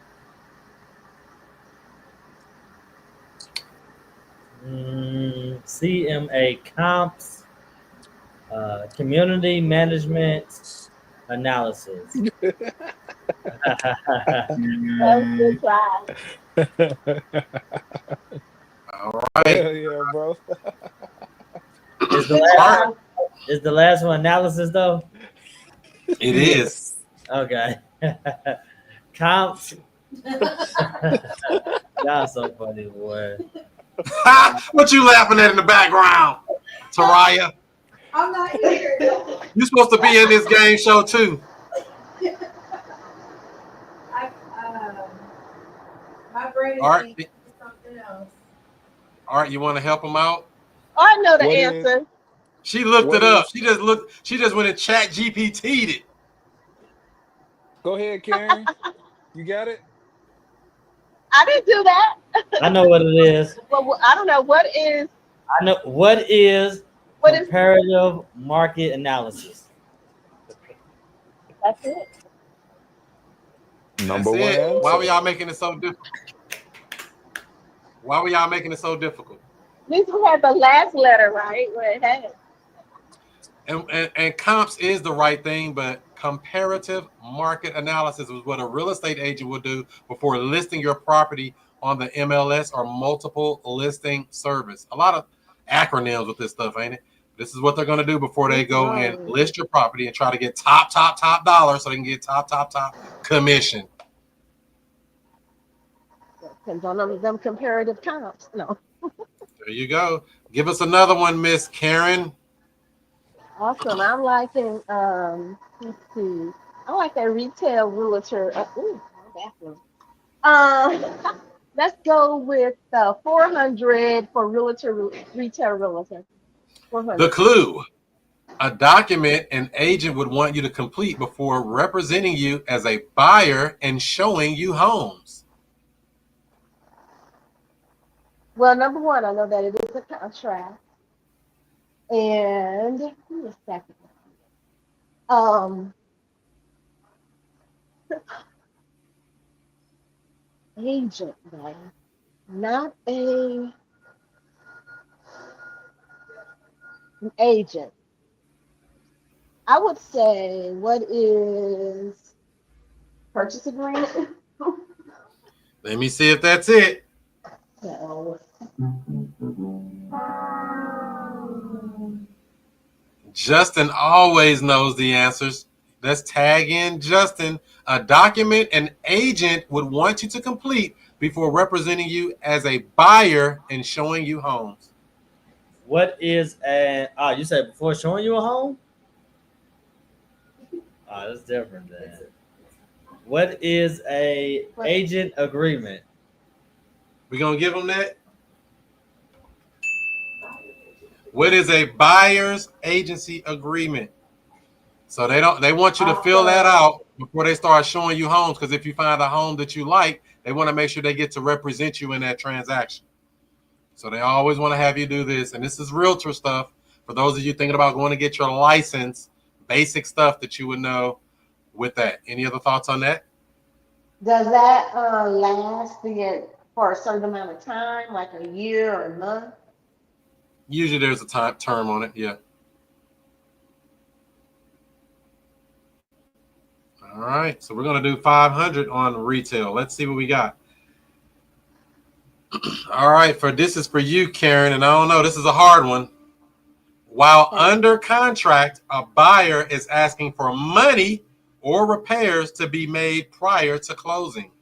CMA comps, community management analysis. That was a good try. All right. Hell yeah, bro. Is the Good last job. is the last one analysis though? It is. Okay. Comps. Y'all so funny, boy. What you laughing at in the background, Taraya? I'm not here. You're supposed to be in this game show too. My brain is Art, thinking something else. Art, you want to help him out? I know the What is- answer. She looked What it up. is- She just went and chat GPT'd it. Go ahead, Karen. You got it? I didn't do that. I know what it is. Well, I don't know what is I know what is what is. comparative market analysis. That's it. Number That's one it. answer. Why were y'all making it so difficult? Why were y'all making it so difficult? At least we had the last letter right where it had. And comps is the right thing, but comparative market analysis is what a real estate agent would do before listing your property on the MLS or multiple listing service. A lot of acronyms with this stuff, ain't it? This is what they're going to do before they go and list your property and try to get top dollar so they can get top commission. Depends on them comparative comps. No. There you go. Give us another one, Miss Karen. Awesome. I'm liking let's see. I like that retail realtor. Ooh, my bathroom. Let's go with 400 for retail realtor. 400. The clue. A document an agent would want you to complete before representing you as a buyer and showing you homes. Well, number one, I know that it is a contract. And give me a second. Agent, right? Not an agent. I would say, what is purchase agreement? Let me see if that's it. No. Justin always knows the answers. Let's tag in Justin. A document an agent would want you to complete before representing you as a buyer and showing you homes. What is an you said before showing you a home? That's different then. What is a agent agreement? We gonna give them that? What is a buyer's agency agreement? So they want you to fill that out before they start showing you homes, because if you find a home that you like, they want to make sure they get to represent you in that transaction. So they always want to have you do this. And this is realtor stuff. For those of you thinking about going to get your license, basic stuff that you would know with that. Any other thoughts on that? Does that last for a certain amount of time, like a year or a month? Usually there's a term on it, yeah. All right, so we're going to do 500 on retail. Let's see what we got. All right, this is for you, Karen, and I don't know, this is a hard one. While under contract, a buyer is asking for money or repairs to be made prior to closing.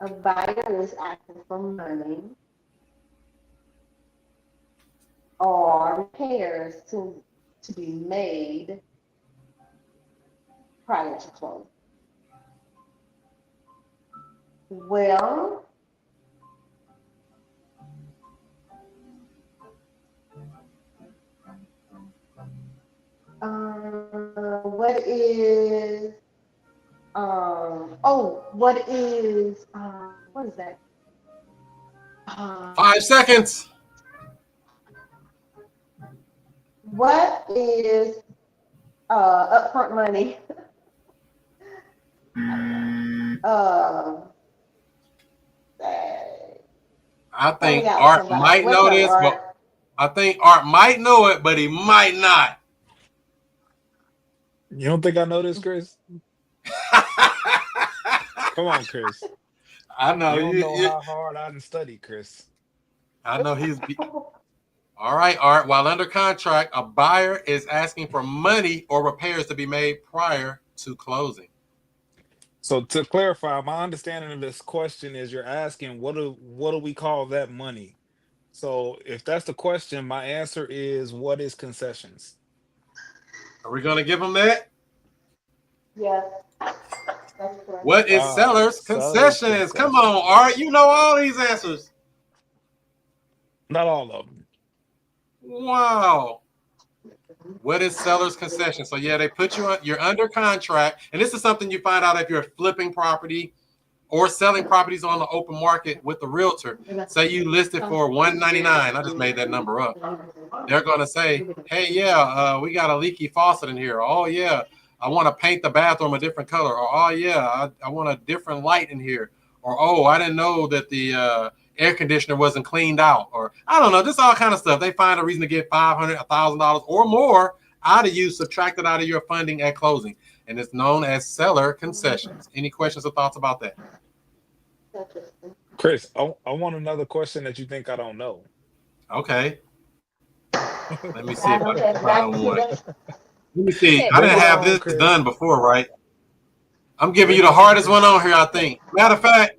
A buyer is asking for money or repairs to be made prior to closing. Well, what is what is that? 5 seconds. What is upfront money? I think Art might know this, but I think Art might know it, but he might not. You don't think I know this, Chris? Come on, Chris. I know. You don't know how hard I done studied, Chris. I know he's... All right, Art. While under contract, a buyer is asking for money or repairs to be made prior to closing. So to clarify, my understanding of this question is you're asking what do we call that money? So if that's the question, my answer is what is concessions? Are we going to give them that? Yes. That's correct. What is seller's concessions? Come on, Art. You know all these answers. Not all of them. Wow. What is seller's concession? So yeah, they put you on, you're under contract, and this is something you find out if you're flipping property or selling properties on the open market with the realtor. Say you listed for $199. I just made that number up. They're going to say, hey, yeah, we got a leaky faucet in here. Oh yeah, I want to paint the bathroom a different color. Or oh yeah, I want a different light in here. Or oh, I didn't know that the air conditioner wasn't cleaned out, or I don't know, just all kind of stuff. They find a reason to get $500, $1,000 or more out of you, subtracted out of your funding at closing, and it's known as seller concessions. Any questions or thoughts about that? Chris, I want another question that you think I don't know. Okay, let me see I if I don't can have find back to one. that. Let me see. I Bring didn't it have on, this Chris. done before, right? I'm giving you Bring the it hardest on. one on here, I think. Matter of fact,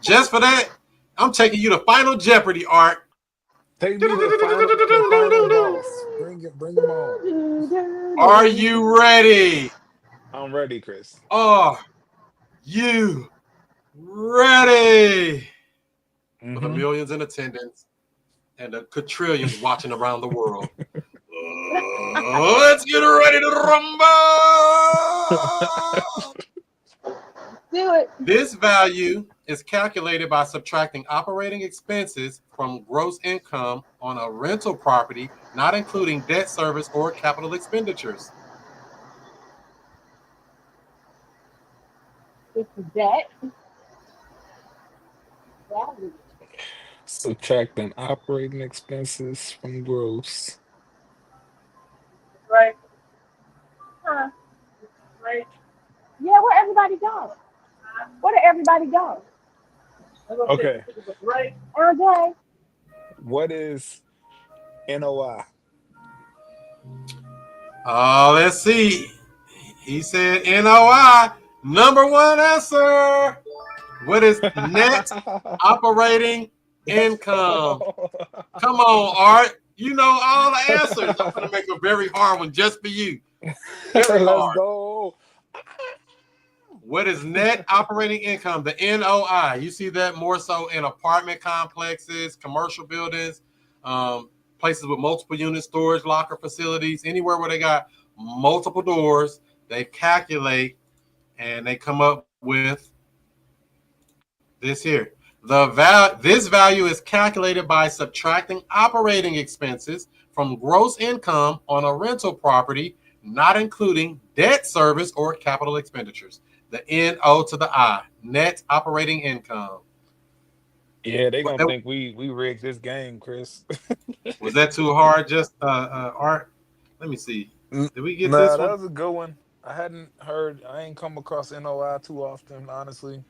just for that, I'm taking you to Final Jeopardy, Art. Take me to the final boss. Bring him on. Are you ready? I'm ready, Chris. Are you ready? For the Mm-hmm. millions in attendance and the quadrillions watching around the world. Let's get ready to rumble. Do it. This value is calculated by subtracting operating expenses from gross income on a rental property, not including debt service or capital expenditures. It's that. Value. Subtracting operating expenses from gross. Right. Huh. Right. Yeah, where everybody go? Where did everybody go? Okay. Right. RJ. What is NOI? Let's see. He said NOI. Number one answer. What is net operating income? Come on, Art. You know all the answers. I'm going to make a very hard one just for you. Very Let's hard. go. What is net operating income? The NOI. You see that more so in apartment complexes, commercial buildings, places with multiple unit storage, locker facilities, anywhere where they got multiple doors. They calculate and they come up with this here. This value is calculated by subtracting operating expenses from gross income on a rental property, not including debt service or capital expenditures. The NO to the I, net operating income. Yeah, they gonna think we rigged this game, Chris. Was that too hard? Just Art. Let me see. Did we get Nah, this that one? was a good one. I ain't come across NOI too often, honestly.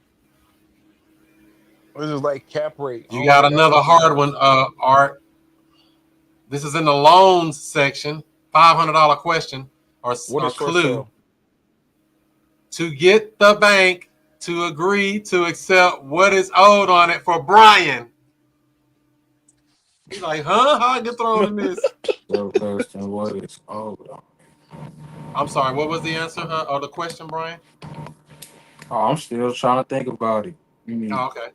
This is like cap rate. I You don't got think I another ever did hard that. one, Art. This is in the loans section. $500 question or What is short clue. sale? To get the bank to agree to accept what is owed on it for Brian. He's like, huh? How I get thrown in this? So less than what is owed on. I'm sorry. What was the answer or the question, Brian? Oh, I'm still trying to think about it. Oh, okay.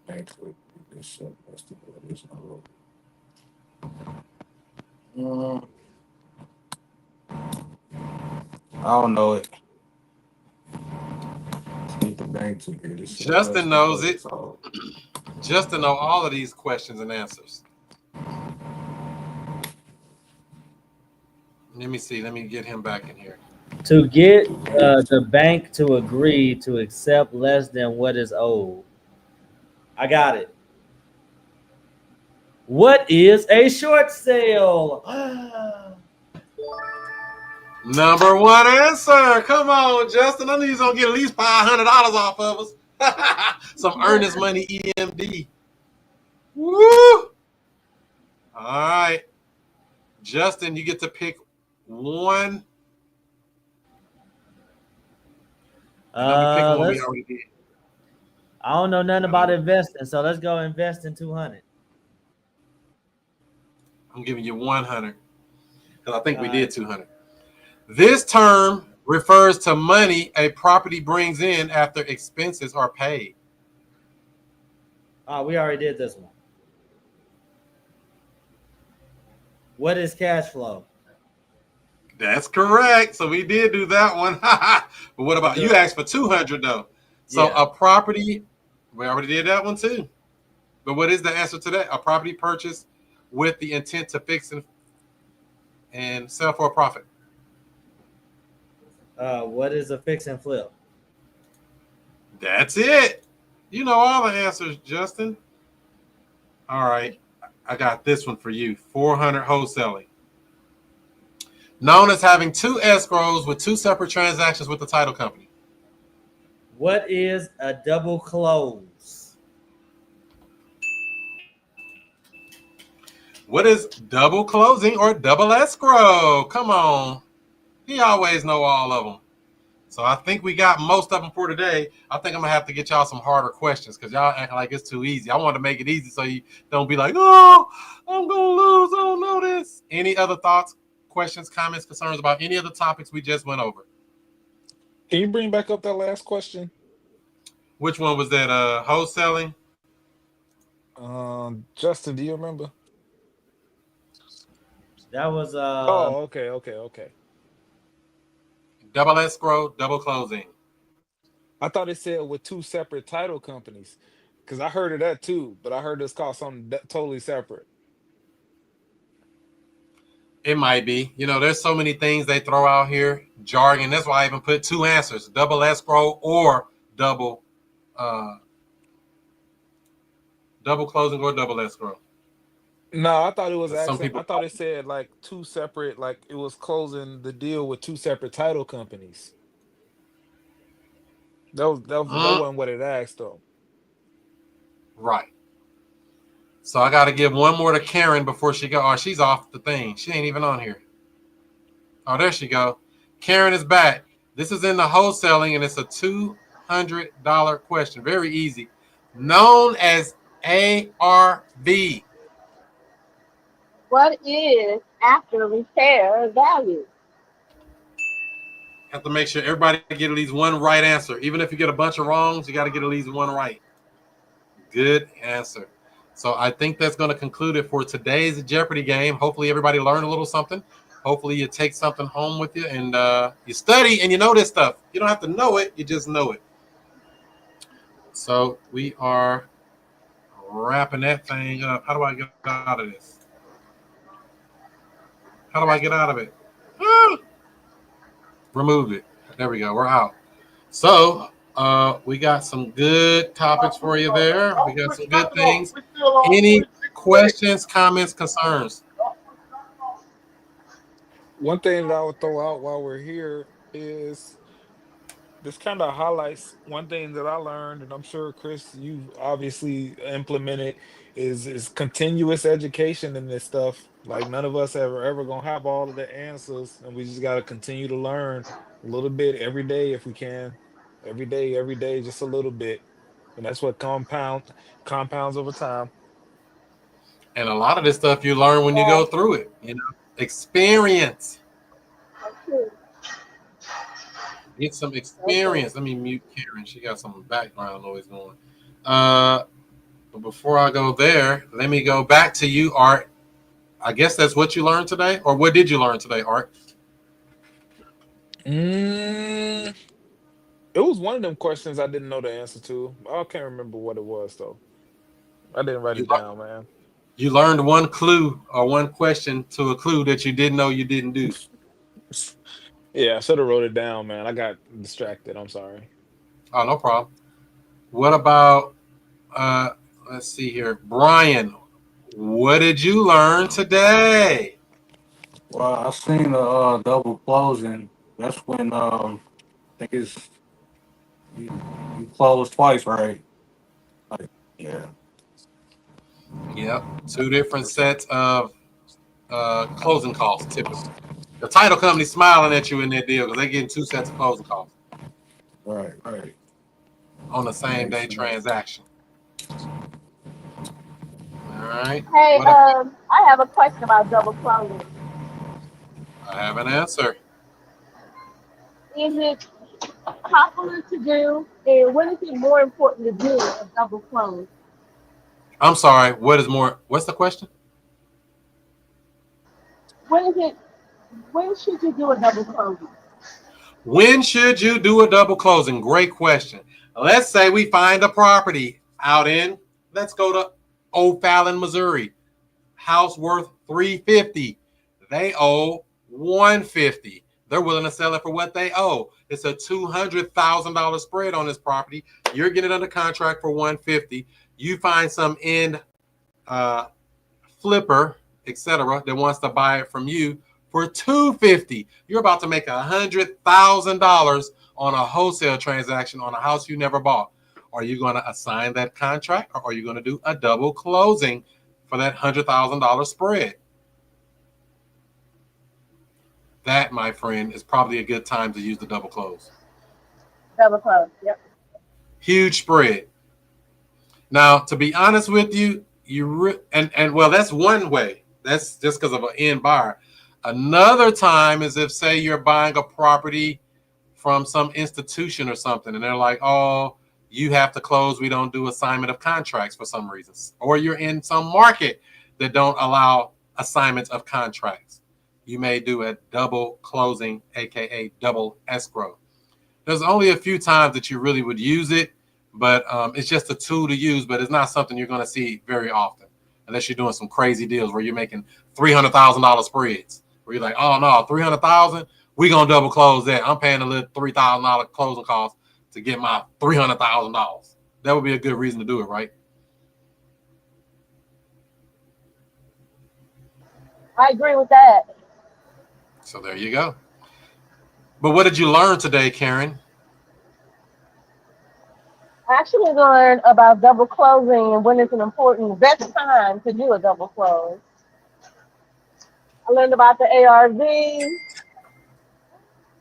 Actually, this less than what is owed. I don't know it. Need the bank to get it. Justin knows it. Justin know all of these questions and answers. Let me see. Let me get him back in here. To get the bank to agree to accept less than what is owed. I got it. What is a short sale? Number one answer. Come on, Justin. I knew he's gonna get at least $500 off of us. Some earnest money EMD. Woo! All right. Justin, you get to pick one. Pick one we already did. I don't know nothing about investing, so let's go invest in 200. I'm giving you 100 because I think we did 200. This term refers to money a property brings in after expenses are paid. We already did this one. What is cash flow? That's correct. So we did do that one. But what about you? Asked for 200 though. So a property, we already did that one too. But what is the answer to that? A property purchased with the intent to fix and sell for a profit. What is a fix and flip? That's it. You know all the answers, Justin. All right. I got this one for you. 400 wholesaling. Known as having two escrows with two separate transactions with the title company. What is a double close? What is double closing or double escrow? Come on. He always know all of them. So I think we got most of them for today. I think I'm going to have to get y'all some harder questions because y'all acting like it's too easy. I want to make it easy so you don't be like, oh, I'm going to lose. I don't know this. Any other thoughts, questions, comments, concerns about any of the topics we just went over? Can you bring back up that last question? Which one was that? Wholesaling? Justin, do you remember? That was Oh, okay. Double escrow, double closing. I thought it said with two separate title companies, because I heard of that too, but I heard it's called something totally separate. It might be. You know, there's so many things they throw out here. Jargon. That's why I even put two answers: double escrow or double closing or double escrow. No, I thought it was Some actually. people I thought it said like two separate, like it was closing the deal with two separate title companies. That wasn't what it asked though. Right. So I got to give one more to Karen before she go. Oh, she's off the thing. She ain't even on here. Oh, there she go. Karen is back. This is in the wholesaling, and it's a $200 question. Very easy. Known as ARV. What is after repair value? Have to make sure everybody get at least one right answer. Even if you get a bunch of wrongs, you got to get at least one right. Good answer. So I think that's going to conclude it for today's Jeopardy game. Hopefully everybody learned a little something. Hopefully you take something home with you and you study and you know this stuff. You don't have to know it. You just know it. So we are wrapping that thing up. How do I get out of this? How do I get out of it? Remove it. There we go. We're out. So we got some good topics for you there. We got some good things. Any questions, comments, concerns? One thing that I would throw out while we're here is this kind of highlights one thing that I learned, and I'm sure Chris, you obviously implemented, is continuous education in this stuff. Like none of us ever gonna have all of the answers, and we just gotta continue to learn a little bit every day if we can. Every day, just a little bit. And that's what compounds over time. And a lot of this stuff you learn when you go through it. You know, experience. Get some experience. Let me mute Karen. She got some background noise going. But before I go there, let me go back to you, Art. I guess that's what you learned today, or what did you learn today, Art? It was one of them questions I didn't know the answer to. I can't remember what it was though. I didn't write it down, man. You learned one clue or one question to a clue that you didn't know you didn't do. Yeah, I should have wrote it down, man. I got distracted. I'm sorry. Oh, no problem. What about let's see here. Brian, what did you learn today? Well, I seen the double closing. That's when I think it's you close twice, right? Like, yeah. Yep. Two different sets of closing costs, typically. The title company smiling at you in their deal because they're getting two sets of closing costs Right. on the same day transaction. All right. Hey, What else? I have a question about double closing. I have an answer. Is it popular to do, and when is it more important to do a double close? I'm sorry. What's the question? When should you do a double closing? When should you do a double closing? Great question. Let's say we find a property out in, let's go to O'Fallon, Missouri. House worth $350. They owe $150. They're willing to sell it for what they owe. It's a $200,000 spread on this property. You're getting it under contract for $150,000. You find some end flipper, etc., that wants to buy it from you for $250,000. You're about to make $100,000 on a wholesale transaction on a house you never bought. Are you going to assign that contract, or are you going to do a double closing for that $100,000 spread? That, my friend, is probably a good time to use the double close. Double close. Yep. Huge spread. Now, to be honest with you, well, that's one way. That's just because of an end buyer. Another time is if, say, you're buying a property from some institution or something, and they're like, oh, you have to close. We don't do assignment of contracts for some reasons. Or you're in some market that don't allow assignments of contracts. You may do a double closing, aka double escrow. There's only a few times that you really would use it, but it's just a tool to use, but it's not something you're going to see very often unless you're doing some crazy deals where you're making $300,000 spreads where you're like, oh no, $300,000, we're going to double close that. I'm paying a little $3,000 closing cost to get my $300,000. That would be a good reason to do it, right? I agree with that. So there you go. But what did you learn today, Karen? I actually learned about double closing and when it's an important best time to do a double close. I learned about the ARV.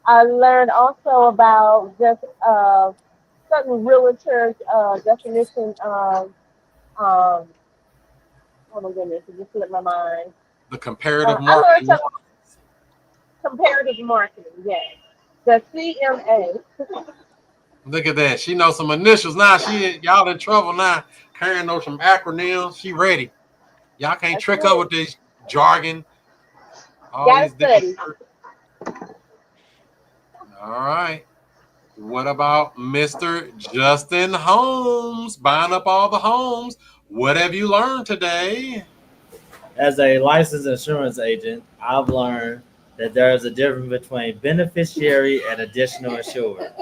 I learned also about just certain realtors' definition of oh my goodness, it just slipped my mind. The comparative I learned marketing. some comparative marketing, yes. The CMA. Look at that. She knows some initials now. Y'all in trouble now. Karen knows some acronyms. She ready. Y'all can't That's trick right. her with this jargon. All Gotta these different study. All right. What about Mr. Justin Holmes buying up all the homes? What have you learned today? As a licensed insurance agent, I've learned that there is a difference between beneficiary and additional insured.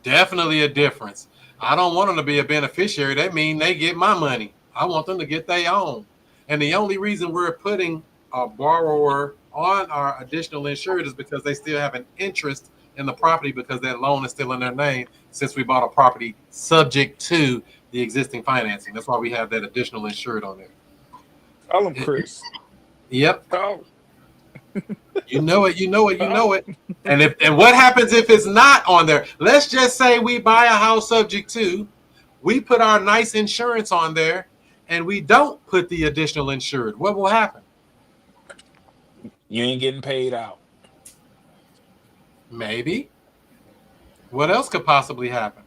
Definitely a difference. I don't want them to be a beneficiary. That means they get my money. I want them to get their own. And the only reason we're putting a borrower on our additional insured is because they still have an interest in the property because that loan is still in their name since we bought a property subject to the existing financing. That's why we have that additional insured on there. Call him Chris. Yep. Oh, You know it. And what happens if it's not on there? Let's just say we buy a house subject to, we put our nice insurance on there, and we don't put the additional insured. What will happen? you ain't getting paid out. Maybe. What else could possibly happen?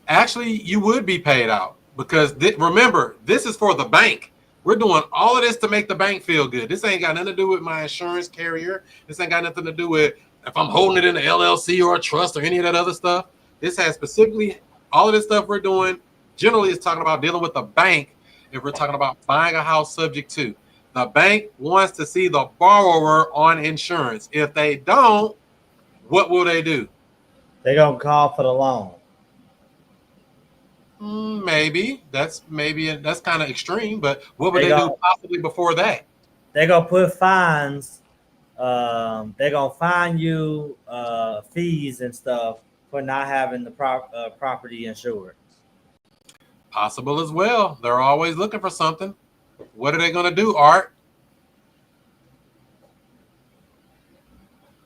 Actually, you would be paid out because remember, this is for the bank. We're doing all of this to make the bank feel good. This ain't got nothing to do with my insurance carrier. This ain't got nothing to do with if I'm holding it in an LLC or a trust or any of that other stuff. This has specifically all of this stuff we're doing. Generally, is talking about dealing with the bank. If we're talking about buying a house subject to, the bank wants to see the borrower on insurance. If they don't, what will they do? They're gonna call for the loan. Maybe that's kind of extreme, but what would They they do don't. possibly before that? They're gonna put fines. They're gonna fine you fees and stuff for not having the property insured. Possible as well. They're always looking for something. What are they going to do, Art?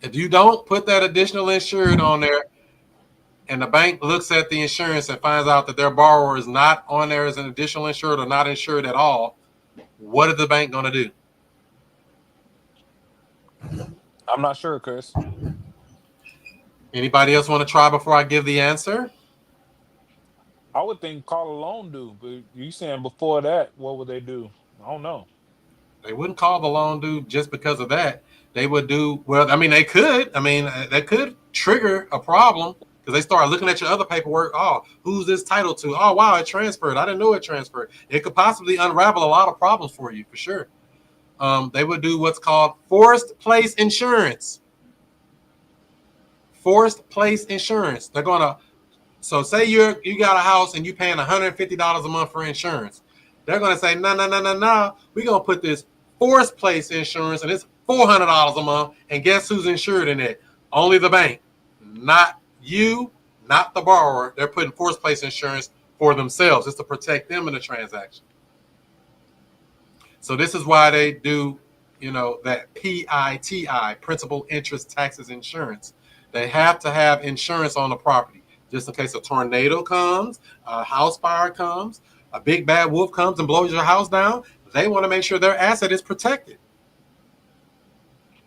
If you don't put that additional insured on there and the bank looks at the insurance and finds out that their borrower is not on there as an additional insured or not insured at all, what is the bank going to do? I'm not sure, Chris. Anybody else want to try before I give the answer? I would think call a loan due, but you saying before that, what would they do? I don't know. They wouldn't call the loan due just because of that. They would do, well, I mean, they could. I mean, that could trigger a problem because they start looking at your other paperwork. Oh, who's this title to? Oh, wow, it transferred. I didn't know it transferred. It could possibly unravel a lot of problems for you, for sure. they would do what's called forced place insurance. Forced place insurance. They're gonna. So say you got a house and you're paying $150 a month for insurance. They're gonna say no. We're gonna put this forced place insurance and it's $400 a month. And guess who's insured in it? Only the bank, not you, not the borrower. They're putting forced place insurance for themselves. It's to protect them in the transaction. So this is why they do, that PITI, principal, interest, taxes, insurance. They have to have insurance on the property just in case a tornado comes, a house fire comes, a big bad wolf comes and blows your house down. They want to make sure their asset is protected.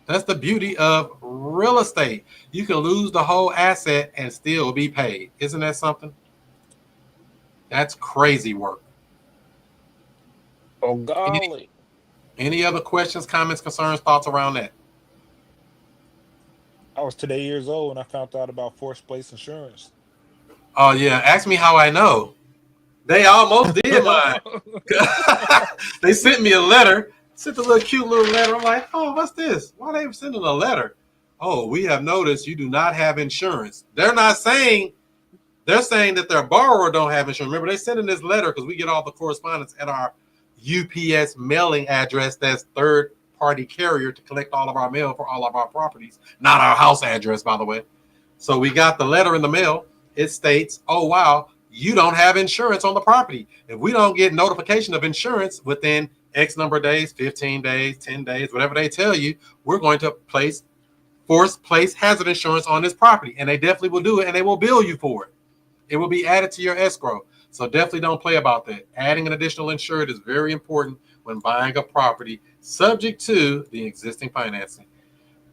That's the beauty of real estate. You can lose the whole asset and still be paid. Isn't that something? That's crazy work. Oh, golly. Any other questions, comments, concerns, thoughts around that? I was today years old when I found out about forced place insurance. Oh, yeah. Ask me how I know. They almost did mine. They sent me a letter. Sent a little cute little letter. I'm like, oh, what's this? Why are they sending a letter? Oh, we have noticed you do not have insurance. They're saying that their borrower don't have insurance. Remember, they're sending this letter because we get all the correspondence at our UPS mailing address. That's third-party carrier to collect all of our mail for all of our properties. Not our house address, by the way. So we got the letter in the mail. It states, oh, wow, you don't have insurance on the property. If we don't get notification of insurance within X number of days, 15 days, 10 days, whatever they tell you, we're going to forced place hazard insurance on this property. And they definitely will do it, and they will bill you for it. It will be added to your escrow. So definitely don't play about that. Adding an additional insured is very important when buying a property subject to the existing financing.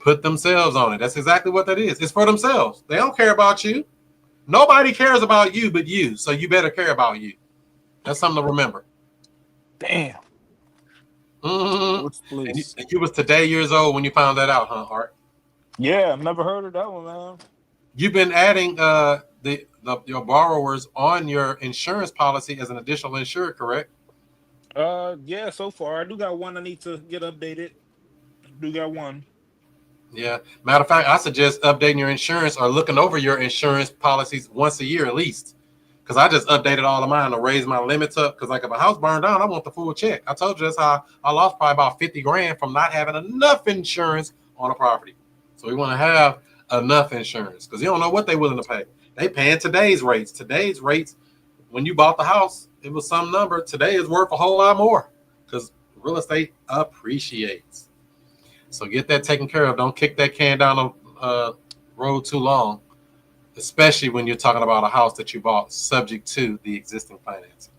Put themselves on it. That's exactly what that is. It's for themselves. They don't care about you. Nobody cares about you but you. So you better care about you. That's something to remember. Damn. Mm-hmm. And you was today years old when you found that out, huh, Art? Yeah, I've never heard of that one, man. You've been adding your borrowers on your insurance policy as an additional insured, correct? Yeah, so far. I do got one I need to get updated. Do got one. Yeah. Matter of fact, I suggest updating your insurance or looking over your insurance policies once a year at least. Because I just updated all of mine to raise my limits up. Because like if a house burned down, I want the full check. I told you that's how I lost probably about 50 grand from not having enough insurance on a property. So we want to have enough insurance because you don't know what they're willing to pay. They paying today's rates. Today's rates, when you bought the house, it was some number. Today is worth a whole lot more because real estate appreciates. So get that taken care of. Don't kick that can down the road too long, especially when you're talking about a house that you bought subject to the existing financing.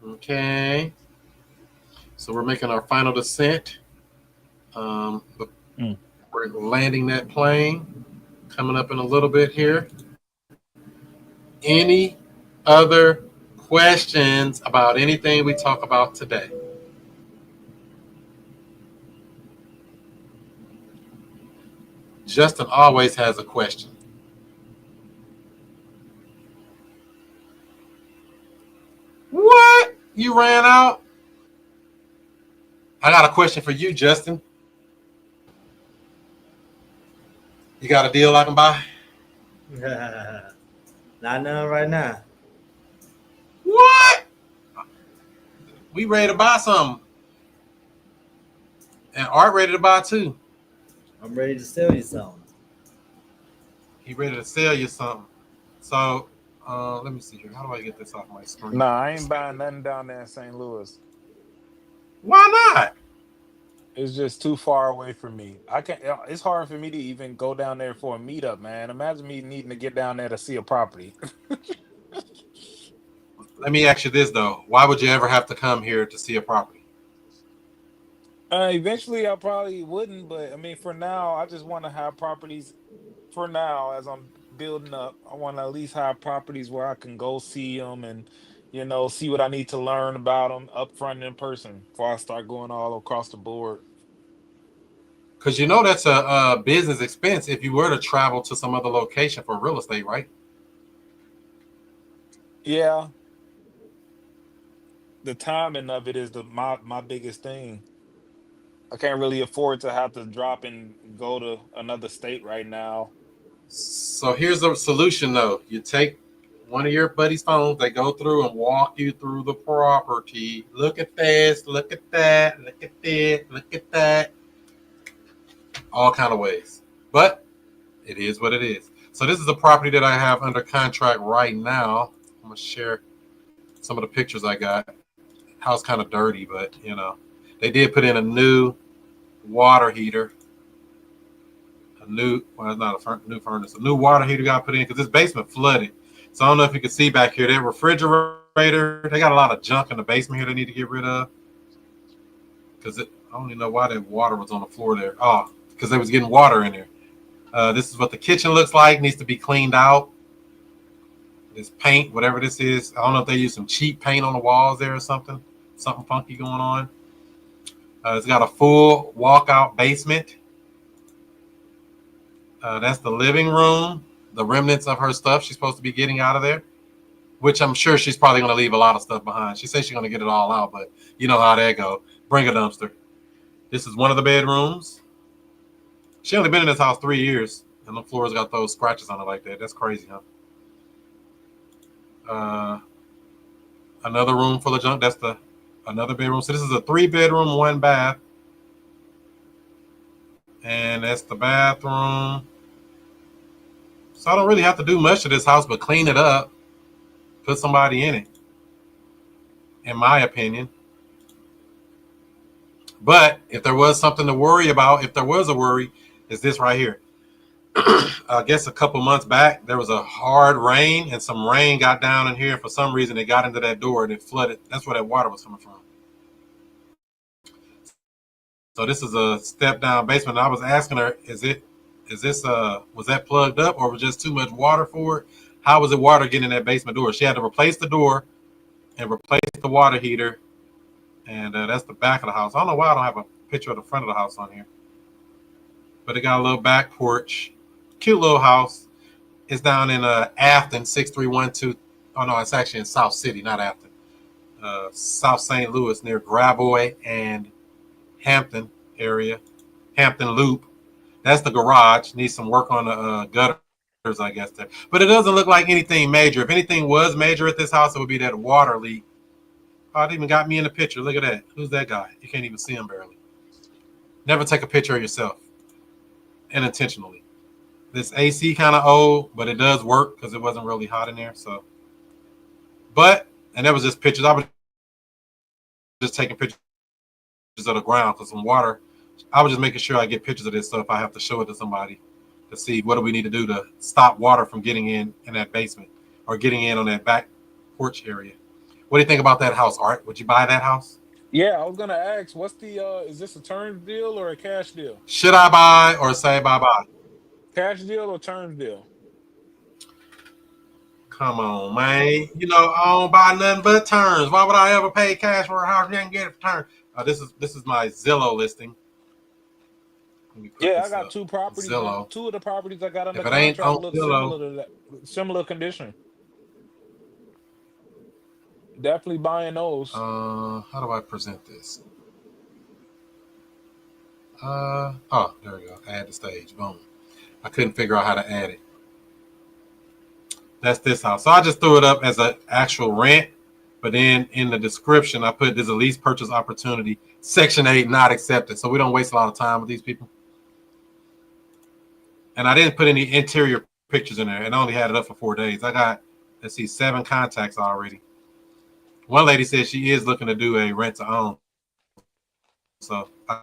Okay. So we're making our final descent. We're landing that plane. Coming up in a little bit here. Any other questions about anything we talk about today? Justin always has a question. What? You ran out? I got a question for you, Justin. You got a deal I can buy? Not none right now. What? We ready to buy something. And Art ready to buy too. I'm ready to sell you something. He ready to sell you something. So let me see here. How do I get this off my screen? Nah, I ain't buying nothing down there in St. Louis. Why not? It's just too far away from me. It's hard for me to even go down there for a meetup, man. Imagine me needing to get down there to see a property. Let me ask you this though. Why would you ever have to come here to see a property? Eventually I probably wouldn't, but I mean for now, I just want to have properties for now as I'm building up. I want to at least have properties where I can go see them and see what I need to learn about them up front in person before I start going all across the board. Because that's a business expense if you were to travel to some other location for real estate, right? Yeah. the timing of it is my biggest thing. I can't really afford to have to drop and go to another state right now. So here's the solution, though. You take one of your buddy's phones. They go through and walk you through the property. Look at this. Look at that. Look at this. Look at that. All kind of ways. But it is what it is. So this is a property that I have under contract right now. I'm gonna share some of the pictures I got. House kind of dirty, but you know, they did put in a new water heater. It's not a new furnace. A new water heater got put in because this basement flooded. So I don't know if you can see back here. That refrigerator, they got a lot of junk in the basement here they need to get rid of. Because I don't even know why that water was on the floor there. Oh, because they was getting water in there. This is what the kitchen looks like. Needs to be cleaned out. This paint, whatever this is, I don't know if they use some cheap paint on the walls there or something. Something funky going on. It's got a full walkout basement. That's the living room. The remnants of her stuff she's supposed to be getting out of there, which I'm sure she's probably going to leave a lot of stuff behind. She says she's going to get it all out, but you know how that go. Bring a dumpster. This is one of the bedrooms. She only been in this house 3 years, and the floor's got those scratches on it like that. That's crazy, huh? Another room full of junk. That's another bedroom. So this is a 3-bedroom, 1 bath. And that's the bathroom. So I don't really have to do much to this house but clean it up, put somebody in it, in my opinion. But if there was something to worry about, if there was a worry, is this right here. I guess a couple months back, there was a hard rain and some rain got down in here. For some reason, it got into that door and it flooded. That's where that water was coming from. So this is a step down basement. I was asking her, was that plugged up or was just too much water for it? How was the water getting in that basement door? She had to replace the door and replace the water heater. And that's the back of the house. I don't know why I don't have a picture of the front of the house on here. But it got a little back porch. Cute little house. It's down in Afton, 6312. Oh, no, it's actually in South City, not Afton. South St. Louis near Gravois and Hampton area. Hampton Loop. That's the garage. Needs some work on the gutters, I guess. There. But it doesn't look like anything major. If anything was major at this house, it would be that water leak. Oh, it even got me in the picture. Look at that. Who's that guy? You can't even see him barely. Never take a picture of yourself. Unintentionally. This AC kind of old, but it does work because it wasn't really hot in there. So, and that was just pictures. I was just taking pictures of the ground for some water. I was just making sure I get pictures of this so if I have to show it to somebody to see what do we need to do to stop water from getting in that basement or getting in on that back porch area. What do you think about that house, Art? Would you buy that house? Yeah, I was gonna ask, what's the is this a terms deal or a cash deal? Should I buy or say bye-bye? Cash deal or terms deal? Come on, man. You know, I don't buy nothing but terms. Why would I ever pay cash for a house you ain't get it for terms? This is my Zillow listing. Yeah, I got 2 properties. Zillow. 2 of the properties I got under If it ain't contract on look Zillow, similar to that, similar condition. Definitely buying those. how do I present this? There we go. Add the stage. Boom. I couldn't figure out how to add it. That's this house. So I just threw it up as an actual rent, but then in the description I put there's a lease purchase opportunity. Section 8 not accepted. So we don't waste a lot of time with these people. And I didn't put any interior pictures in there, and I only had it up for 4 days. I got, 7 contacts already. One lady said she is looking to do a rent to own. So I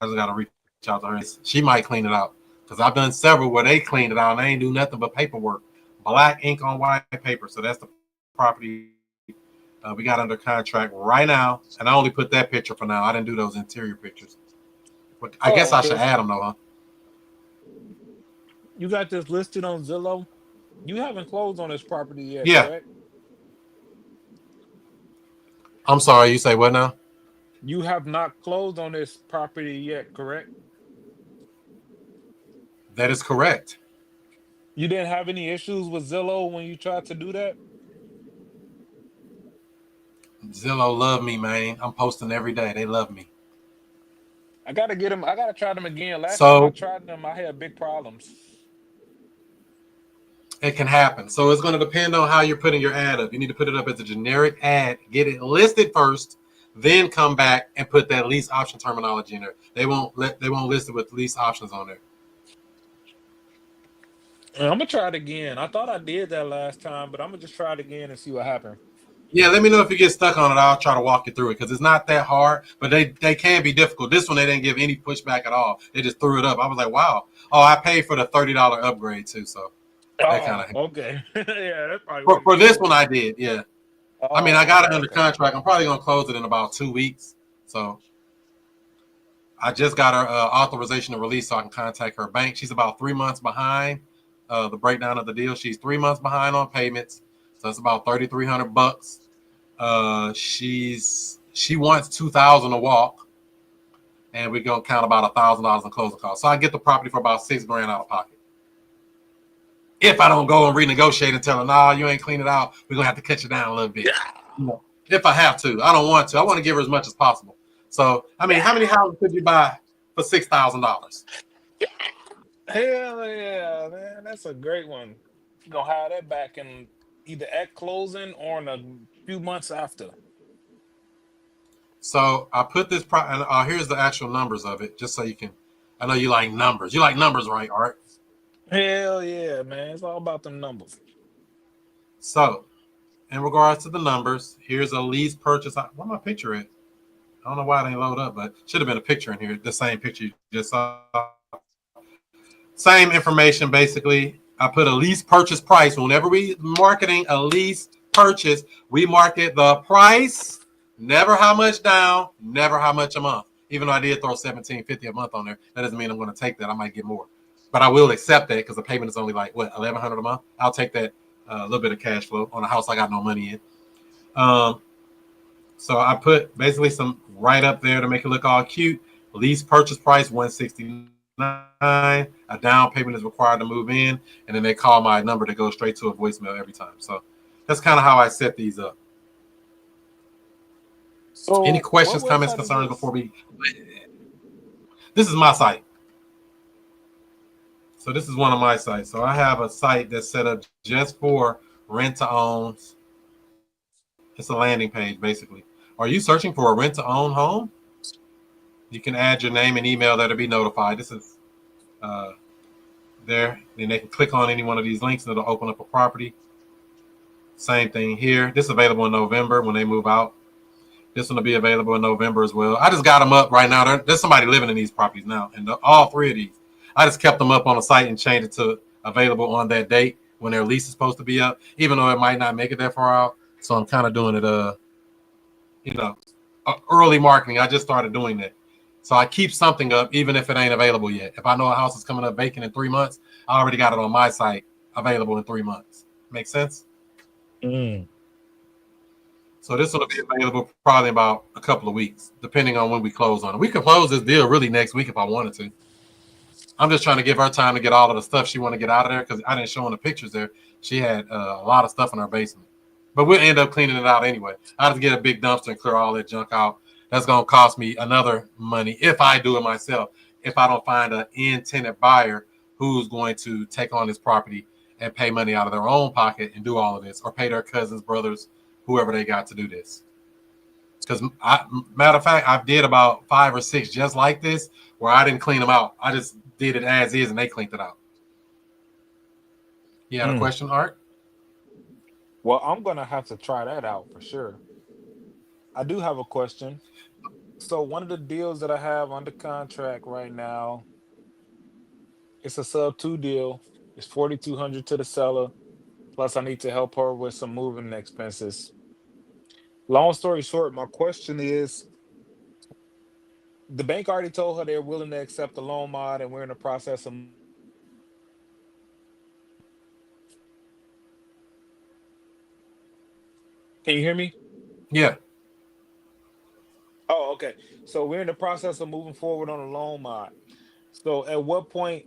just got to reach out to her. She might clean it out because I've done several where they cleaned it out and they ain't do nothing but paperwork. Black ink on white paper. So that's the property we got under contract right now. And I only put that picture for now. I didn't do those interior pictures. But I guess I should add them though, huh? You got this listed on Zillow. You haven't closed on this property yet, Yeah. correct? I'm sorry, you say what now? You have not closed on this property yet, correct? That is correct. You didn't have any issues with Zillow when you tried to do that? Zillow love me, man. I'm posting every day. They love me. I gotta get them. I gotta try them again. Last time I So tried them, I had big problems. it can happen. So it's going to depend on how you're putting your ad up. You need to put it up as a generic ad, get it listed first, then come back and put that lease option terminology in there. They won't list it with lease options on there. I'm gonna try it again. I thought I did that last time, but I'm gonna just try it again and see what happened. Yeah, let me know if you get stuck on it. I'll try to walk you through it because it's not that hard, but they can be difficult. This one they didn't give any pushback at all. They just threw it up. I was like, wow. Oh, I paid for the $30 upgrade too, so that kind Oh, of okay. Yeah, that's probably what it for this is. one I did. Yeah, I mean I Oh, got okay, it under okay. contract. I'm probably gonna close it in about 2 weeks. So I just got her authorization to release so I can contact her bank. She's about 3 months behind the breakdown of the deal. She's 3 months behind on payments, so it's about $3,300. She wants 2,000 a walk, and we're gonna count about $1,000 in closing costs. So I get the property for about $6,000 out of pocket. If I don't go and renegotiate and tell her, nah, you ain't clean it out, we're gonna have to cut you down a little bit. If I have to, I don't want to. I want to give her as much as possible. So I mean, how many houses could you buy for $6,000? Hell yeah, man. That's a great one. You gonna have that back in either at closing or in a few months after. So I put this and here's the actual numbers of it, just so you can. I know you like numbers. You like numbers, right, Art? Hell yeah, man. It's all about them numbers. So, in regards to the numbers, here's a lease purchase. Where my picture at? I don't know why it ain't load up, but should have been a picture in here. The same picture you just saw. Same information, basically. I put a lease purchase price. Whenever we marketing a lease purchase, we market the price, never how much down, never how much a month. Even though I did throw $1,750 a month on there, that doesn't mean I'm going to take that. I might get more, but I will accept that because the payment is only like what $1,100 a month. I'll take that little bit of cash flow on a house I got no money in. So I put basically some right up there to make it look all cute. Lease purchase price $169. A down payment is required to move in, and then they call my number to go straight to a voicemail every time. So that's kind of how I set these up. Any So what questions, comments, website is concerns this? before we? This is my site. So this is one of my sites. So I have a site that's set up just for rent to owns. It's a landing page, basically. Are you searching for a rent to own home? You can add your name and email that'll be notified. This is there. Then they can click on any one of these links and it'll open up a property. Same thing here. This is available in November when they move out. This one will be available in November as well. I just got them up right now. There's somebody living in these properties now, and all three of these. I just kept them up on the site and changed it to available on that date when their lease is supposed to be up, even though it might not make it that far out. So I'm kind of doing it, early marketing. I just started doing that. So I keep something up even if it ain't available yet. If I know a house is coming up vacant in 3 months, I already got it on my site available in 3 months. Make sense? Mm. So this will be available probably about a couple of weeks, depending on when we close on it. We could close this deal really next week if I wanted to. I'm just trying to give her time to get all of the stuff she want to get out of there because I didn't show in the pictures there. She had a lot of stuff in her basement. But we'll end up cleaning it out anyway. I have to get a big dumpster and clear all that junk out. That's going to cost me another money if I do it myself, if I don't find an in-tenant buyer who's going to take on this property and pay money out of their own pocket and do all of this, or pay their cousins, brothers, whoever they got to do this. Because matter of fact, I did about 5 or 6 just like this where I didn't clean them out. I just did it as is and they cleaned it out. You had a question, Art? Well, I'm gonna have to try that out for sure. I do have a question. So one of the deals that I have under contract right now, it's a sub two deal. It's 4,200 to the seller. Plus, I need to help her with some moving expenses. Long story short, my question is: the bank already told her they're willing to accept the loan mod, and we're in the process of. Can you hear me? Yeah. Oh, okay. So we're in the process of moving forward on a loan mod. So at what point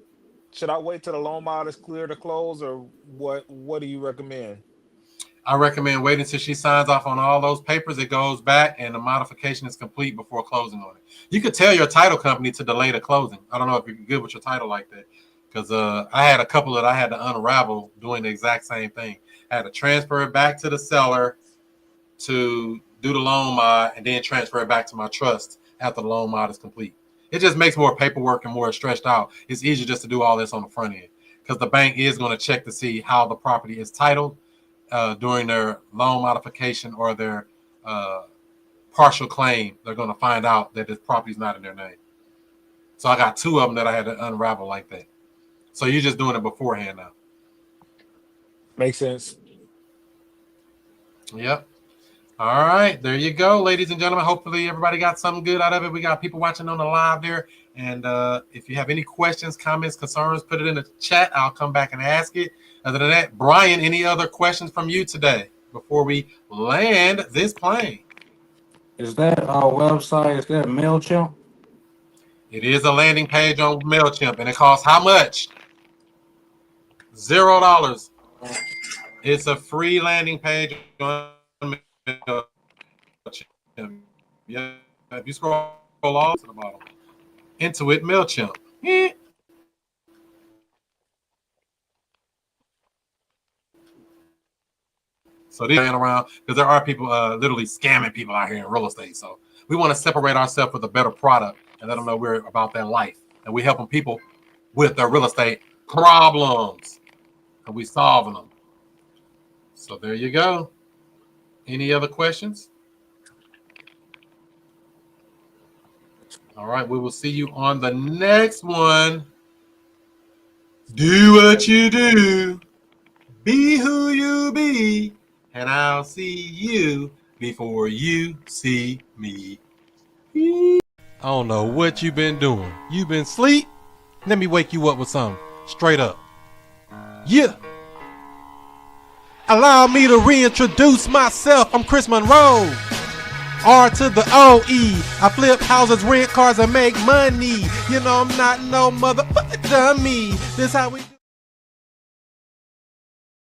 should I wait till the loan mod is clear to close, or what? What do you recommend? I recommend waiting until she signs off on all those papers. It goes back and the modification is complete before closing on it. You could tell your title company to delay the closing. I don't know if you're good with your title like that, because I had a couple that I had to unravel doing the exact same thing. I had to transfer it back to the seller to do the loan mod and then transfer it back to my trust after the loan mod is complete. It just makes more paperwork and more stretched out. It's easier just to do all this on the front end because the bank is going to check to see how the property is titled during their loan modification or their partial claim. They're going to find out that this property is not in their name. So I got 2 of them that I had to unravel like that. So you're just doing it beforehand now. Makes sense. Yep. All right, there you go, ladies and gentlemen. Hopefully everybody got something good out of it. We got people watching on the live there. And if you have any questions, comments, concerns, put it in the chat. I'll come back and ask it. Other than that, Brian, any other questions from you today before we land this plane? Is that our website? Is that MailChimp? It is a landing page on MailChimp, and it costs how much? $0. It's a free landing page on MailChimp. Yeah, if you scroll all to the bottom, Intuit MailChimp. So they're around because there are people literally scamming people out here in real estate. So we want to separate ourselves with a better product and let them know we're about that life. And we helping people with their real estate problems. And we solving them. So there you go. Any other questions? All right, we will see you on the next one. Do what you do. Be who you be. And I'll see you before you see me. I don't know what you've been doing. You been asleep? Let me wake you up with something. Straight up. Yeah. Allow me to reintroduce myself. I'm Chris Monroe. R to the O-E. I flip houses, rent cars, and make money. You know I'm not no motherfucker dummy. This how we do.